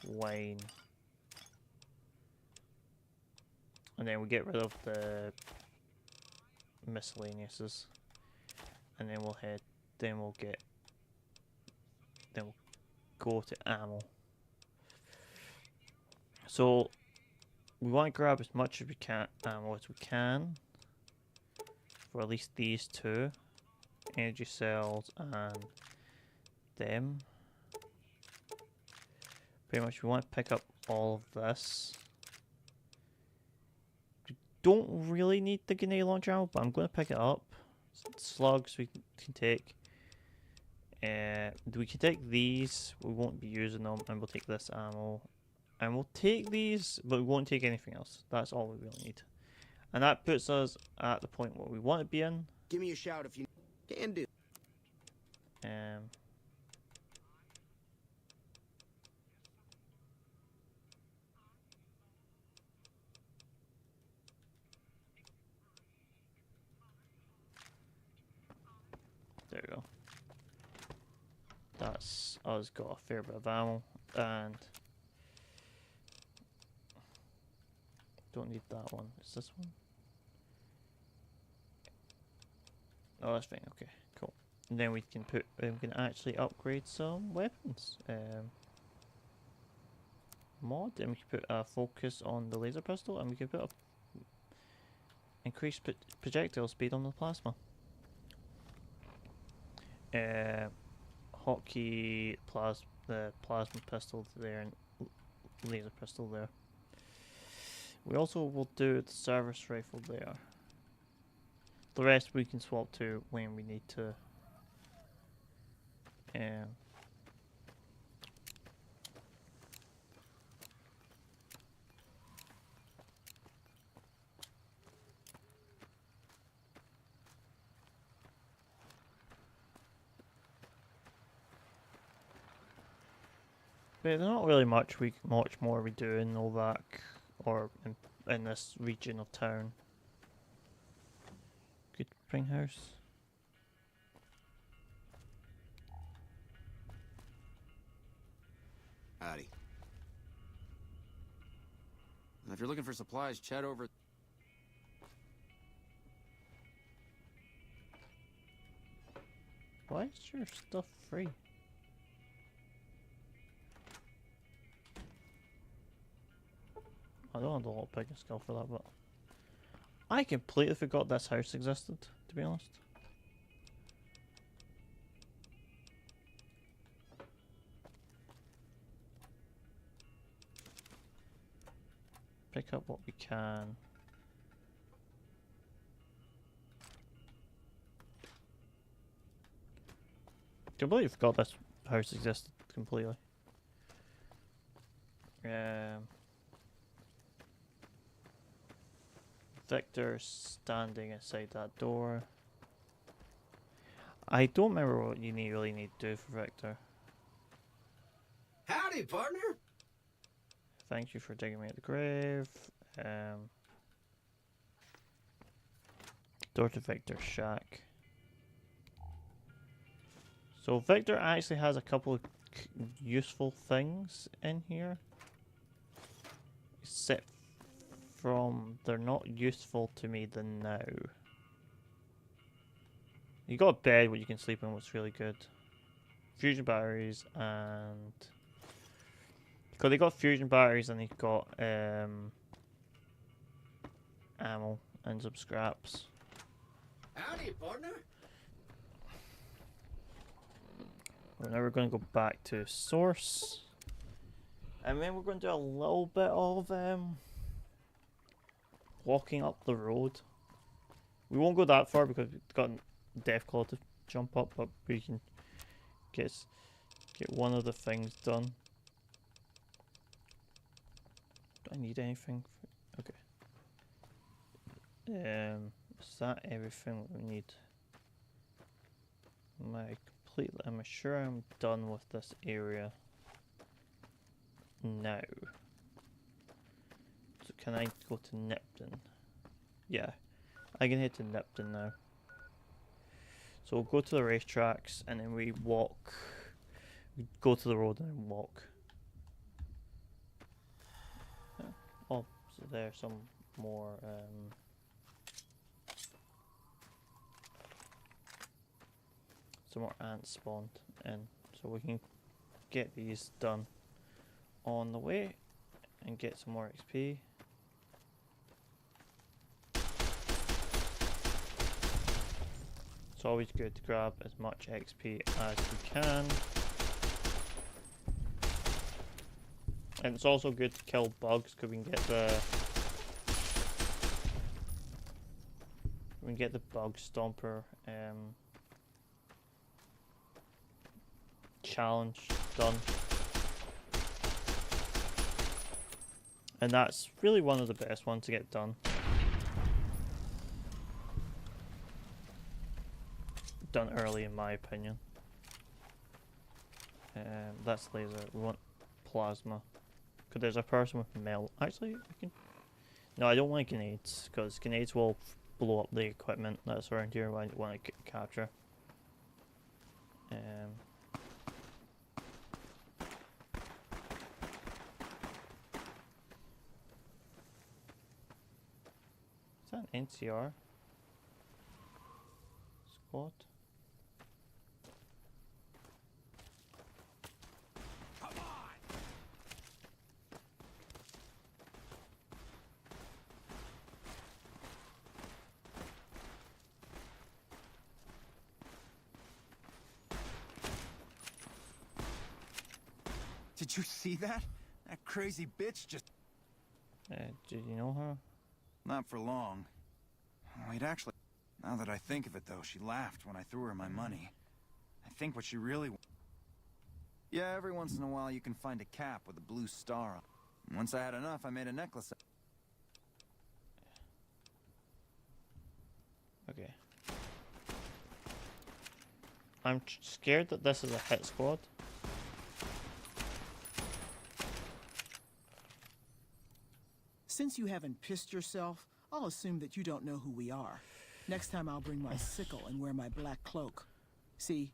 wine, and then we get rid of the miscellaneouses, and then we'll go to ammo. So we want to grab as much as we can ammo as we can for at least these two energy cells and them. Pretty much we want to pick up all of this. We don't really need the grenade launcher ammo, but I'm going to pick it up. Slugs we can take. We can take these, we won't be using them, and we'll take this ammo. And we'll take these, but we won't take anything else. That's all we really need. And that puts us at the point where we want to be in. Give me a shout if you can do. There we go. That's us got a fair bit of ammo, and don't need that one. Is this one? Oh, that's fine. Okay, cool. And then we can actually upgrade some weapons. Mod, and we can put a focus on the laser pistol, and we can put a increased projectile speed on the plasma. Hotkey, the plasma pistol there, and laser pistol there. We also will do the service rifle there. The rest we can swap to when we need to. But there's not really much more we do in Novak or in this region of town. Good spring house. Howdy. If you're looking for supplies, chat over. Why is your stuff free? I don't have a lot of picking skill for that, but I completely forgot this house existed, to be honest. Pick up what we can. Completely forgot this house existed completely. Victor standing inside that door. I don't remember what you really need to do for Victor. Howdy, partner. Thank you for digging me at the grave. Door to Victor's shack. So Victor actually has a couple of useful things in here. Except from they're not useful to me the now. You got a bed where you can sleep in, what's really good. Fusion batteries and because they got fusion batteries and they got ammo and some scraps. Howdy, partner. Now we're going to go back to source, and then we're going to do a little bit of walking up the road. We won't go that far because we've got Deathclaw to jump up, but we can get one of the things done. Do I need anything? Okay. Is that everything we need? I'm sure I'm done with this area now. can I go to Nipton? Yeah, I can head to Nipton now. So we'll go to the racetracks and then we walk. We go to the road and then walk. Yeah. Oh, so there's some more. Some more ants spawned in, so we can get these done on the way and get some more XP. It's always good to grab as much XP as you can. And it's also good to kill bugs because we can get the bug stomper challenge done. And that's really one of the best ones to get done. Done early in my opinion. That's laser. We want plasma. Because there's a person with melt. Actually, we can... No, I don't want grenades. Because grenades will blow up the equipment that's around here when I want to capture. Is that an NCR squad? Did you see that? That crazy bitch just... Did you know her? Not for long. Wait, actually, now that I think of it though, she laughed when I threw her my money. I think what she really... Yeah, every once in a while you can find a cap with a blue star on it. Once I had enough, I made a necklace. Okay. I'm scared that this is a hit squad. Since you haven't pissed yourself, I'll assume that you don't know who we are. Next time I'll bring my sickle and wear my black cloak. See,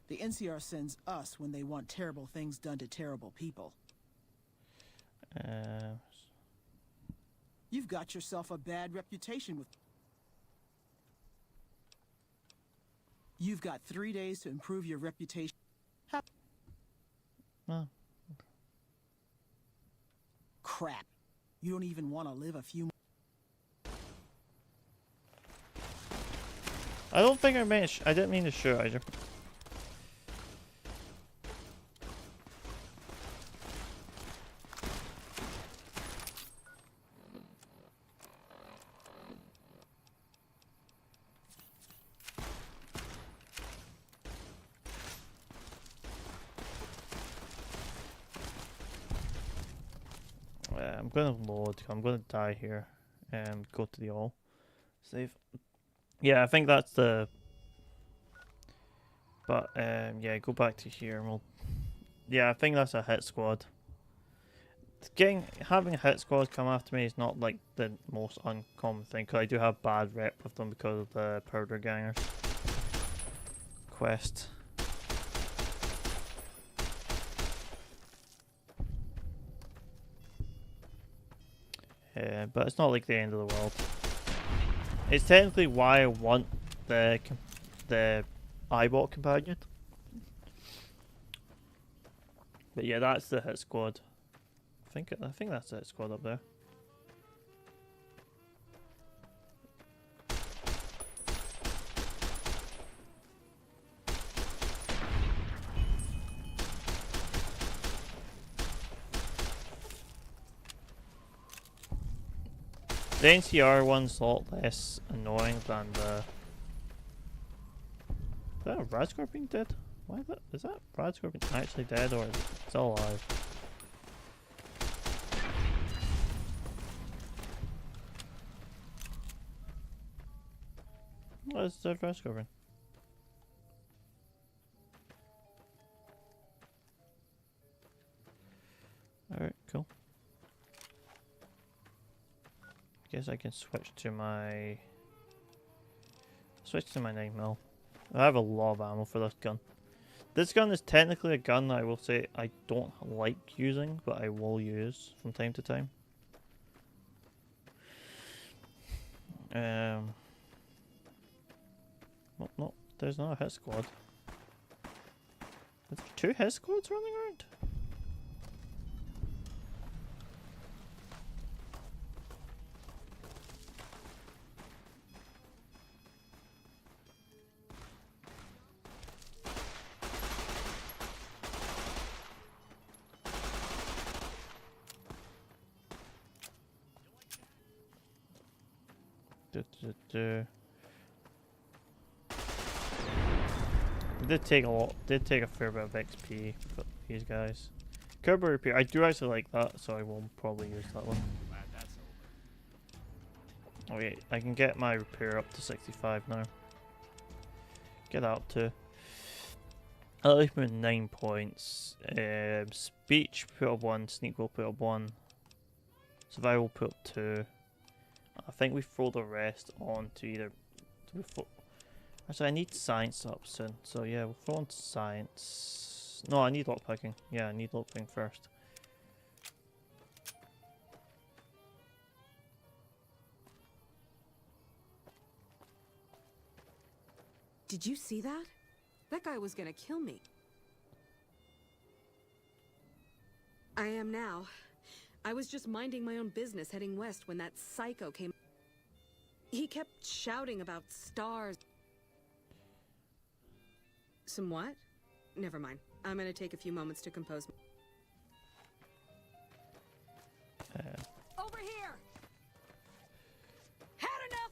the NCR sends us when they want terrible things done to terrible people. You've got yourself a bad reputation with... You've got 3 days to improve your reputation. Oh. Crap. You don't even want to live a few... I don't think I meant... I didn't mean to shoot. I just... I'm gonna load. I'm gonna die here. Go to the all. Save. Yeah, I think that's the... But, yeah, go back to here and we'll... Yeah, I think that's a hit squad. Having a hit squad come after me is not, like, the most uncommon thing, because I do have bad rep with them because of the Powder Gangers quest. But it's not like the end of the world. It's technically why I want the Eyebot companion. But yeah, that's the hit squad. I think that's the hit squad up there. The NCR one's a lot less annoying than the... Is that a Rad Scorpion dead? Why is that Rad Scorpion actually dead or is it still alive? What is the Rad Scorpion? Alright, cool. guess I can switch to my 9mm. I have a lot of ammo for this gun. This gun is technically a gun that I will say I don't like using, but I will use from time to time. Well, no, there's not a hit squad. Is there 2 hit squads running around? Did take a fair bit of XP for these guys. Turbo repair, I do actually like that, so I will probably use that one. Okay, I can get my repair up to 65 now. Get that up to at least 9 points. Speech put up 1, sneak will put up 1, survival put up 2. I think we throw the rest on to either. Actually, I need science up soon, so yeah, we'll throw on science. No, I need lockpicking. Yeah, I need lockpicking first. Did you see that? That guy was gonna kill me. I am now. I was just minding my own business heading west when that psycho came. He kept shouting about stars. Some what? Never mind. I'm gonna take a few moments to compose. Over here! Had enough!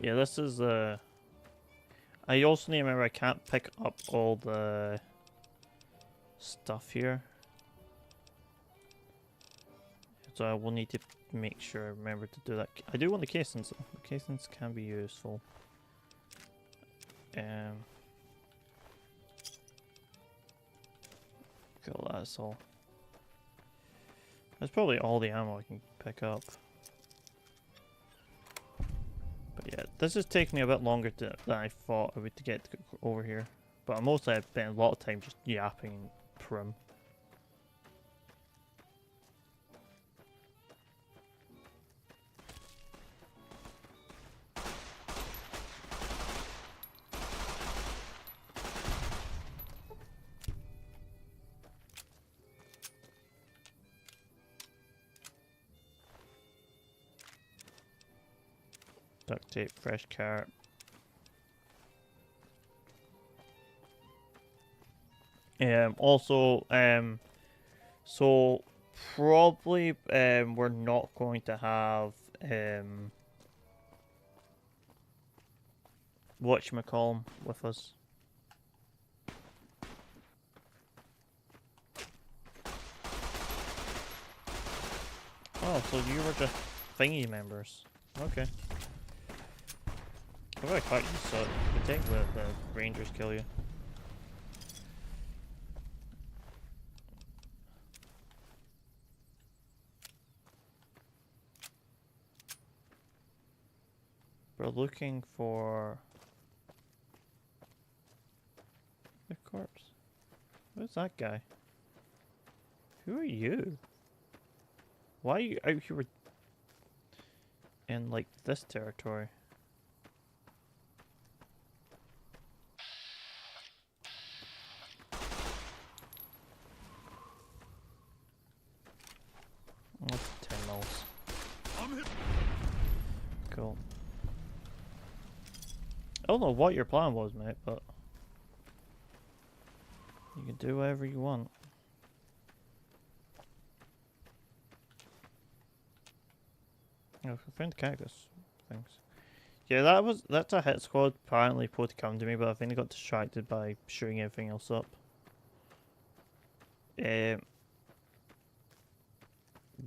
Yeah, this is I also need to remember I can't pick up all the stuff here. So I will need to make sure I remember to do that. I do want the casings though. The casings can be useful. Cool, that's all. That's probably all the ammo I can pick up. But yeah, this is taking me a bit longer than I thought I would to get over here. But mostly I've spent a lot of time just yapping and prim. Duct tape, fresh carrot. Also, so probably we're not going to have whatchamacallum with us. Oh, so you were just thingy members. Okay. If I caught you, so you think the rangers kill you. We're looking for the corpse. Who's that guy? Who are you? Why are you out here in like this territory? What's 10 mils? Cool. I don't know what your plan was, mate, but you can do whatever you want. Oh, I found cactus things. Yeah, that's a hit squad apparently supposed to come to me, but I think I got distracted by shooting everything else up.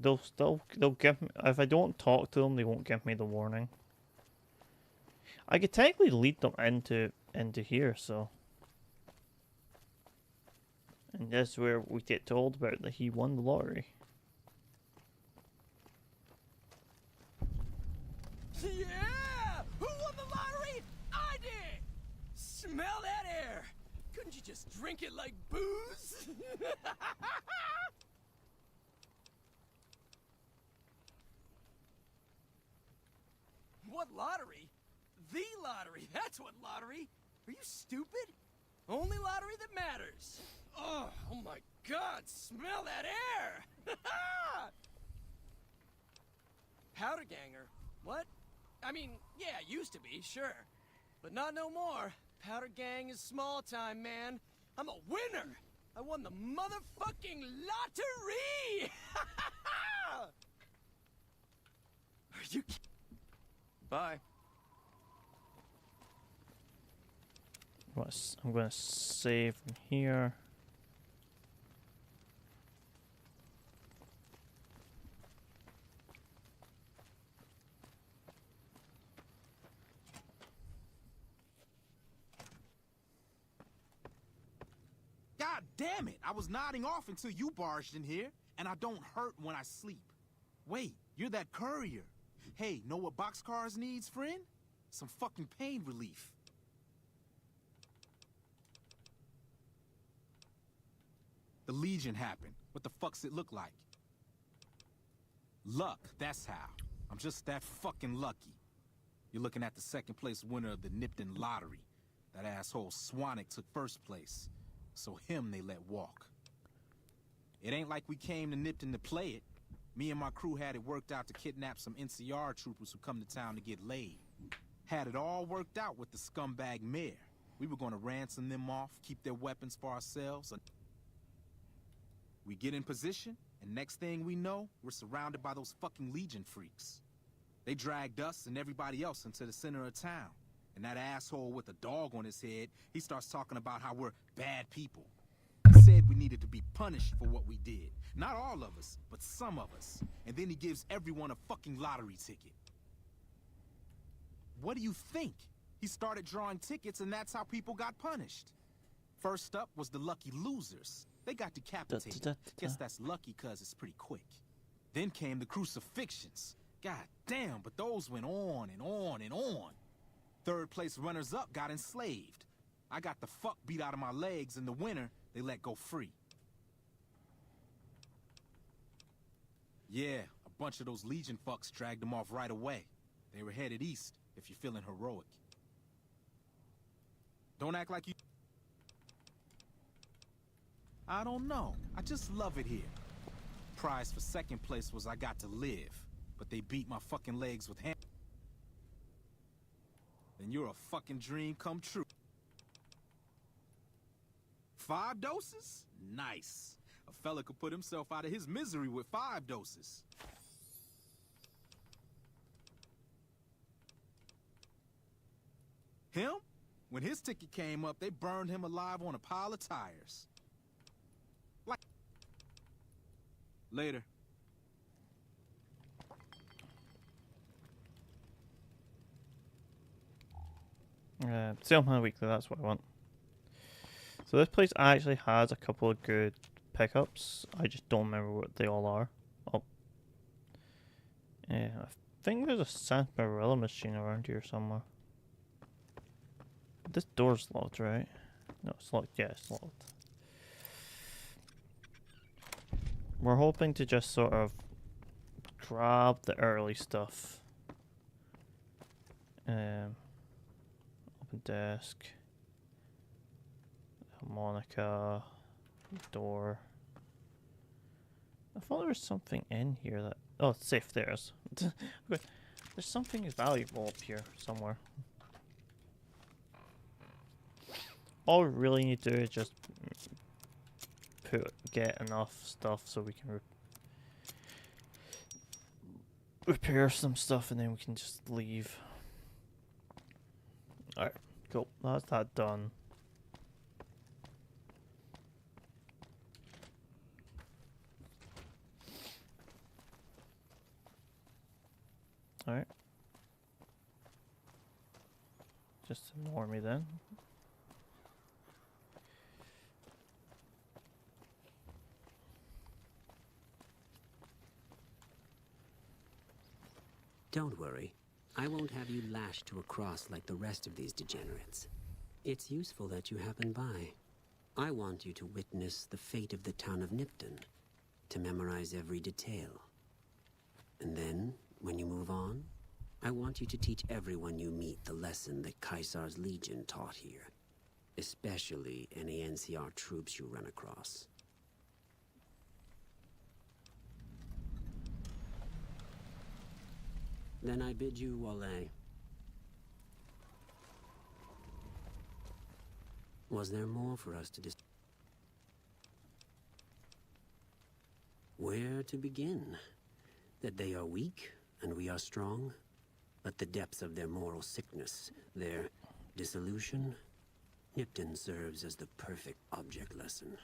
they'll give me, if I don't talk to them, they won't give me the warning. I could technically lead them into here, so. And this is where we get told about that he won the lottery. Yeah! Who won the lottery? I did! Smell that air! Couldn't you just drink it like booze? What lottery? The lottery! That's what lottery! Are you stupid? Only lottery that matters! Oh my god! Smell that air! Powder ganger? What? I mean, yeah, used to be, sure. But not no more. Powder gang is small time, man. I'm a winner! I won the motherfucking lottery! Are you Bye. I'm gonna save from here. God damn it! I was nodding off until you barged in here, and I don't hurt when I sleep. Wait, you're that courier. Hey, know what Boxcars needs, friend? Some fucking pain relief. The Legion happened. What the fuck's it look like? Luck, that's how. I'm just that fucking lucky. You're looking at the second place winner of the Nipton lottery. That asshole Swanwick took first place. So him they let walk. It ain't like we came to Nipton to play it. Me and my crew had it worked out to kidnap some NCR troopers who come to town to get laid. Had it all worked out with the scumbag mayor. We were gonna ransom them off, keep their weapons for ourselves. We get in position, and next thing we know, we're surrounded by those fucking Legion freaks. They dragged us and everybody else into the center of town. And that asshole with a dog on his head, he starts talking about how we're bad people. He said we needed to be punished for what we did. Not all of us, but some of us. And then he gives everyone a fucking lottery ticket. What do you think? He started drawing tickets and that's how people got punished. First up was the lucky losers. They got decapitated. Guess that's lucky cause it's pretty quick. Then came the crucifixions. God damn, but those went on and on and on. Third place runners-up got enslaved. I got the fuck beat out of my legs, and the winner, they let go free. Yeah, a bunch of those Legion fucks dragged them off right away. They were headed east, if you're feeling heroic. Don't act like you... I don't know. I just love it here. Prize for second place was I got to live, but they beat my fucking legs with hand. Then you're a fucking dream come true. 5 doses? Nice. A fella could put himself out of his misery with 5 doses. Him? When his ticket came up, they burned him alive on a pile of tires. Like... Later. Salem Weekly, that's what I want. So this place actually has a couple of good pickups. I just don't remember what they all are. Oh. Yeah, I think there's a Sarsaparilla machine around here somewhere. This door's locked, right? No, it's locked. Yeah, it's locked. We're hoping to just sort of grab the early stuff. Open desk. Harmonica. Door. I thought there was something in here that... Oh, it's safe there's. There's something valuable up here somewhere. All we really need to do is just get enough stuff so we can repair some stuff and then we can just leave. Alright, cool. That's that done. Alright. Just ignore me then. Don't worry. I won't have you lashed to a cross like the rest of these degenerates. It's useful that you happen by. I want you to witness the fate of the town of Nipton, to memorize every detail. And then, when you move on, I want you to teach everyone you meet the lesson that Caesar's Legion taught here, especially any NCR troops you run across. Then I bid you Wale. Was there more for us to Where to begin? That they are weak and we are strong, but the depths of their moral sickness, their dissolution, Nipton serves as the perfect object lesson.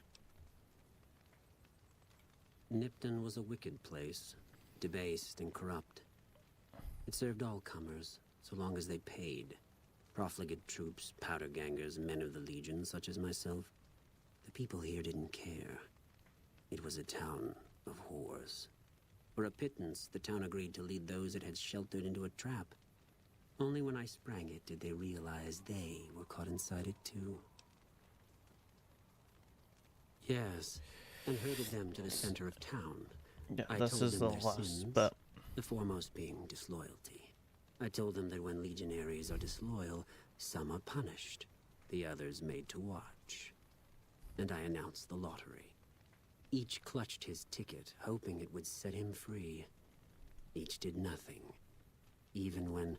Nipton was a wicked place, debased and corrupt. It served all comers, so long as they paid. Profligate troops, powder gangers, men of the Legion, such as myself. The people here didn't care. It was a town of whores. For a pittance, the town agreed to lead those it had sheltered into a trap. Only when I sprang it did they realize they were caught inside it too. Yes, and herded them to the center of town. Yeah, I this told is them the their last sins, bit. the foremost being disloyalty. I told them that when legionaries are disloyal, some are punished, the others made to watch. And I announced the lottery. Each clutched his ticket, hoping it would set him free. Each did nothing, even when...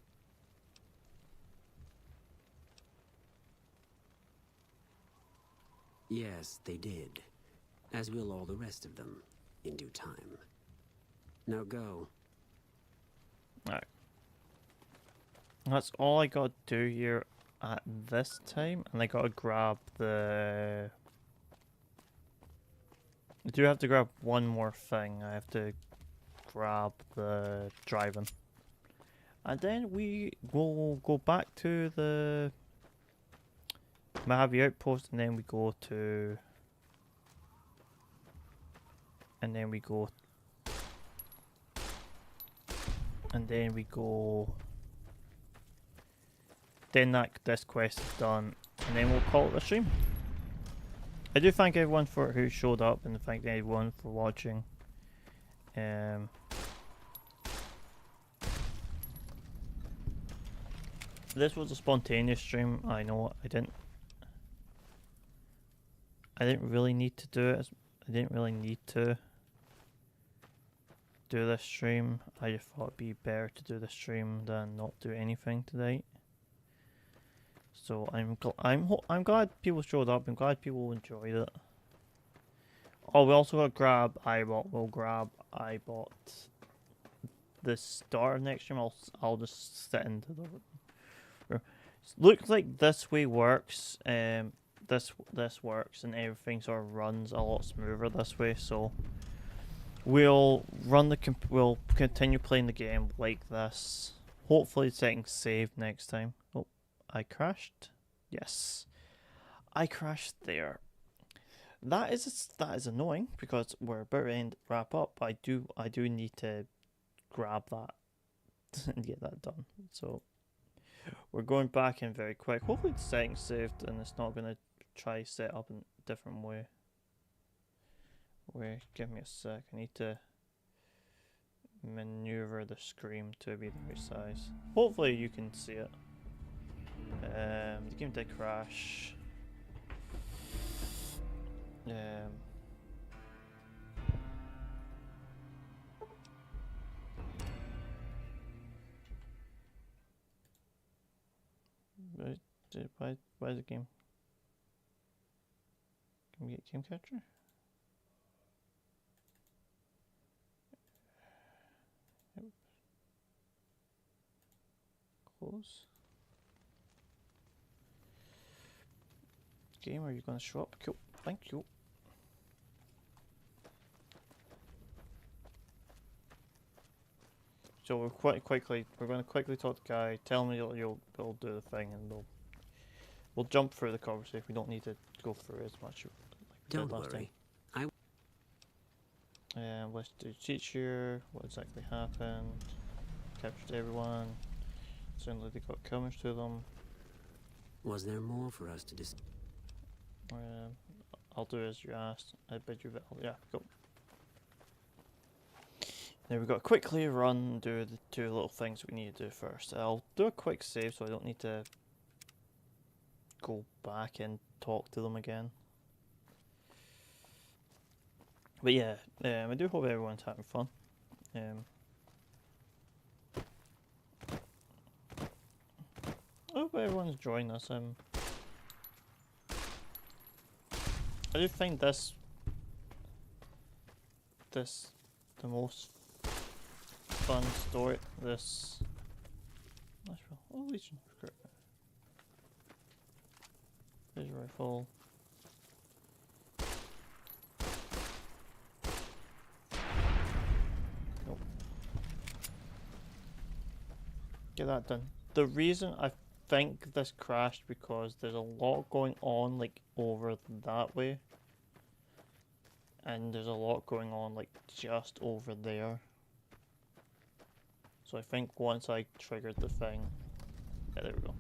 Yes, they did. As will all the rest of them, in due time. Now go. Alright. That's all I gotta do here at this time, and I gotta grab the... I do have to grab one more thing. I have to grab the driving. And then we will go back to the Mojave Outpost, and then we go to... And then we go... And then we go... Then this quest is done, and then we'll call it a stream. I do thank everyone for who showed up, and thank everyone for watching. This was a spontaneous stream. I know I didn't really need to do it. I didn't really need to do this stream. I just thought it'd be better to do the stream than not do anything tonight. So I'm glad people showed up. I'm glad people enjoyed it. Oh, we also got to grab iBot. We'll grab iBot. The start of next stream, I'll just sit into the room. Looks like this way works. This works, and everything sort of runs a lot smoother this way. So we'll we'll continue playing the game like this. Hopefully, settings saved next time. Oh. I crashed. Yes, I crashed there. That is annoying because we're about to wrap up. I do need to grab that and get that done. So we're going back in very quick. Hopefully the settings saved and it's not gonna try set up in a different way. Wait, give me a sec. I need to maneuver the screen to be the right size. Hopefully you can see it. The game did crash. Why is the game? Can we get game capture? Yep. Close. Game, are you gonna show up? Cool, thank you. So we're going to quickly talk to the guy, tell him you'll do the thing, and we'll jump through the conversation. We don't need to go through as much like we Don't did last worry. let's do teacher. What exactly happened? Captured everyone. Sounded like they got comers to them. Was there more for us to I'll do as you asked. I bid you well. Yeah, go. Now we've got to quickly run and do the 2 little things we need to do first. I'll do a quick save so I don't need to go back and talk to them again. But yeah, I do hope everyone's having fun. I hope everyone's enjoying this. I do find this the most fun story. This oh, Legion recruit. Laser rifle. Nope. Get that done. The reason I think this crashed because there's a lot going on like over that way, and there's a lot going on like just over there. So I think once I triggered the thing, yeah, there we go.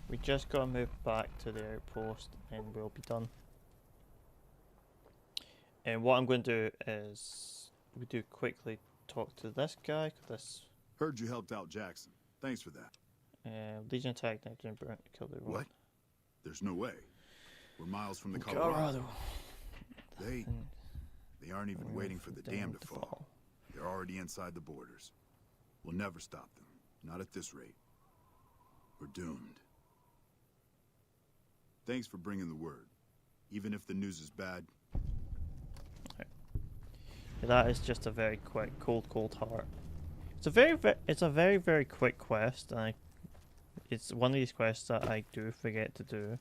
We just gotta move back to the outpost and we'll be done. And what I'm going to do is we do quickly talk to this guy. Heard you helped out Jackson. Thanks for that. Legion attacked and killed everyone. What? There's no way. We're miles from the Colorado. They aren't even waiting for the dam to fall. They're already inside the borders. We'll never stop them. Not at this rate. We're doomed. Thanks for bringing the word. Even if the news is bad. Yeah, that is just a very quick, cold heart. It's a very quick quest, and it's one of these quests that I do forget to do.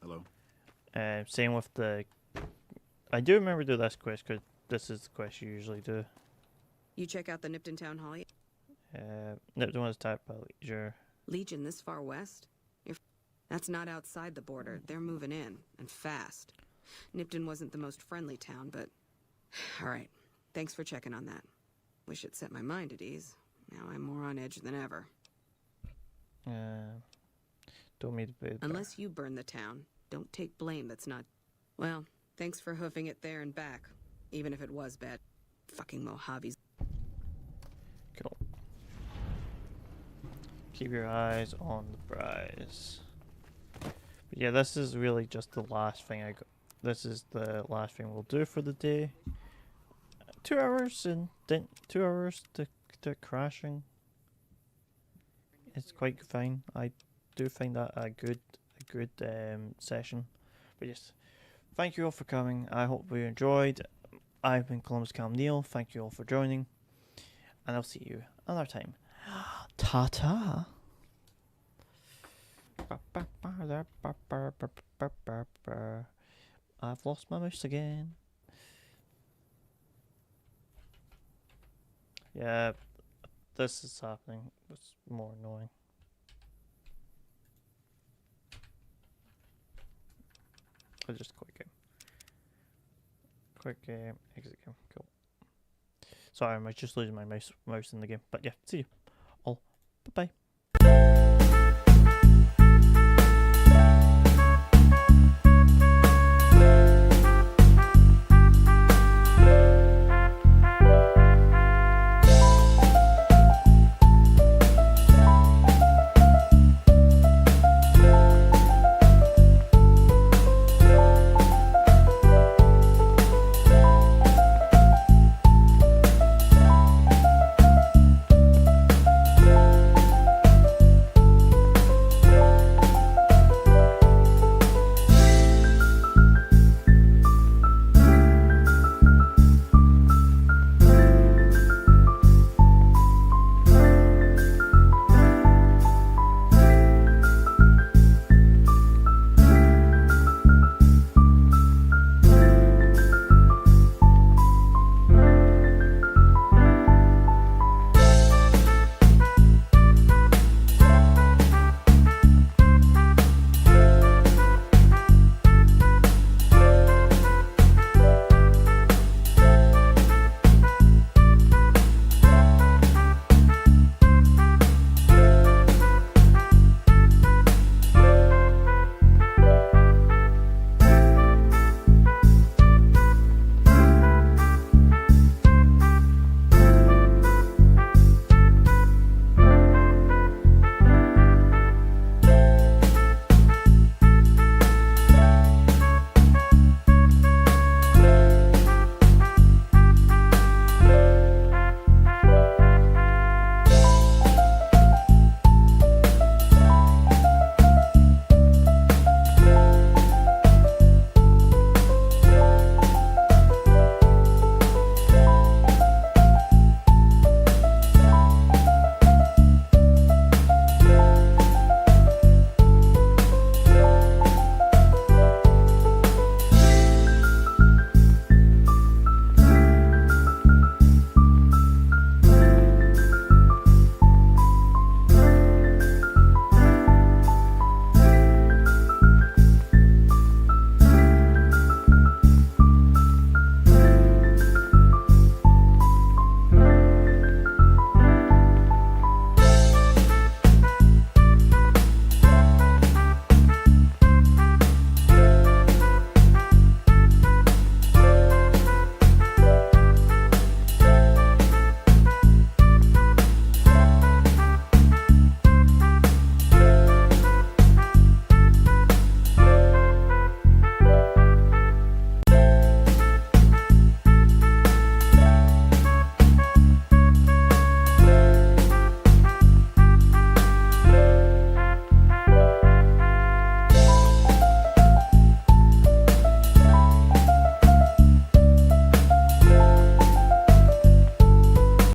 Hello? Same with the... I do remember to do this quest, because this is the quest you usually do. You check out the Nipton Town Hall yet? Nipton was attacked by Legion. Legion this far west? That's not outside the border. They're moving in, and fast. Nipton wasn't the most friendly town, but... Alright, thanks for checking on that. Wish it set my mind at ease. Now I'm more on edge than ever. Don't mean to be... Unless you burn the town, don't take blame that's not... Well, thanks for hoofing it there and back. Even if it was bad. Fucking Mojaves. Cool. Keep your eyes on the prize. But yeah, this is really just the last thing this is the last thing we'll do for the day. 2 hours and then 2 hours to crashing. It's quite fine. I do find that a good session. But yes, thank you all for coming. I hope you enjoyed. I've been Columbus Cam Neil. Thank you all for joining, and I'll see you another time. Ta ta. I've lost my mouse again. Yeah, this is happening. It's more annoying. I'll just quick game. Quick game, exit game, cool. Sorry, I'm just losing my mouse in the game, but yeah, see you.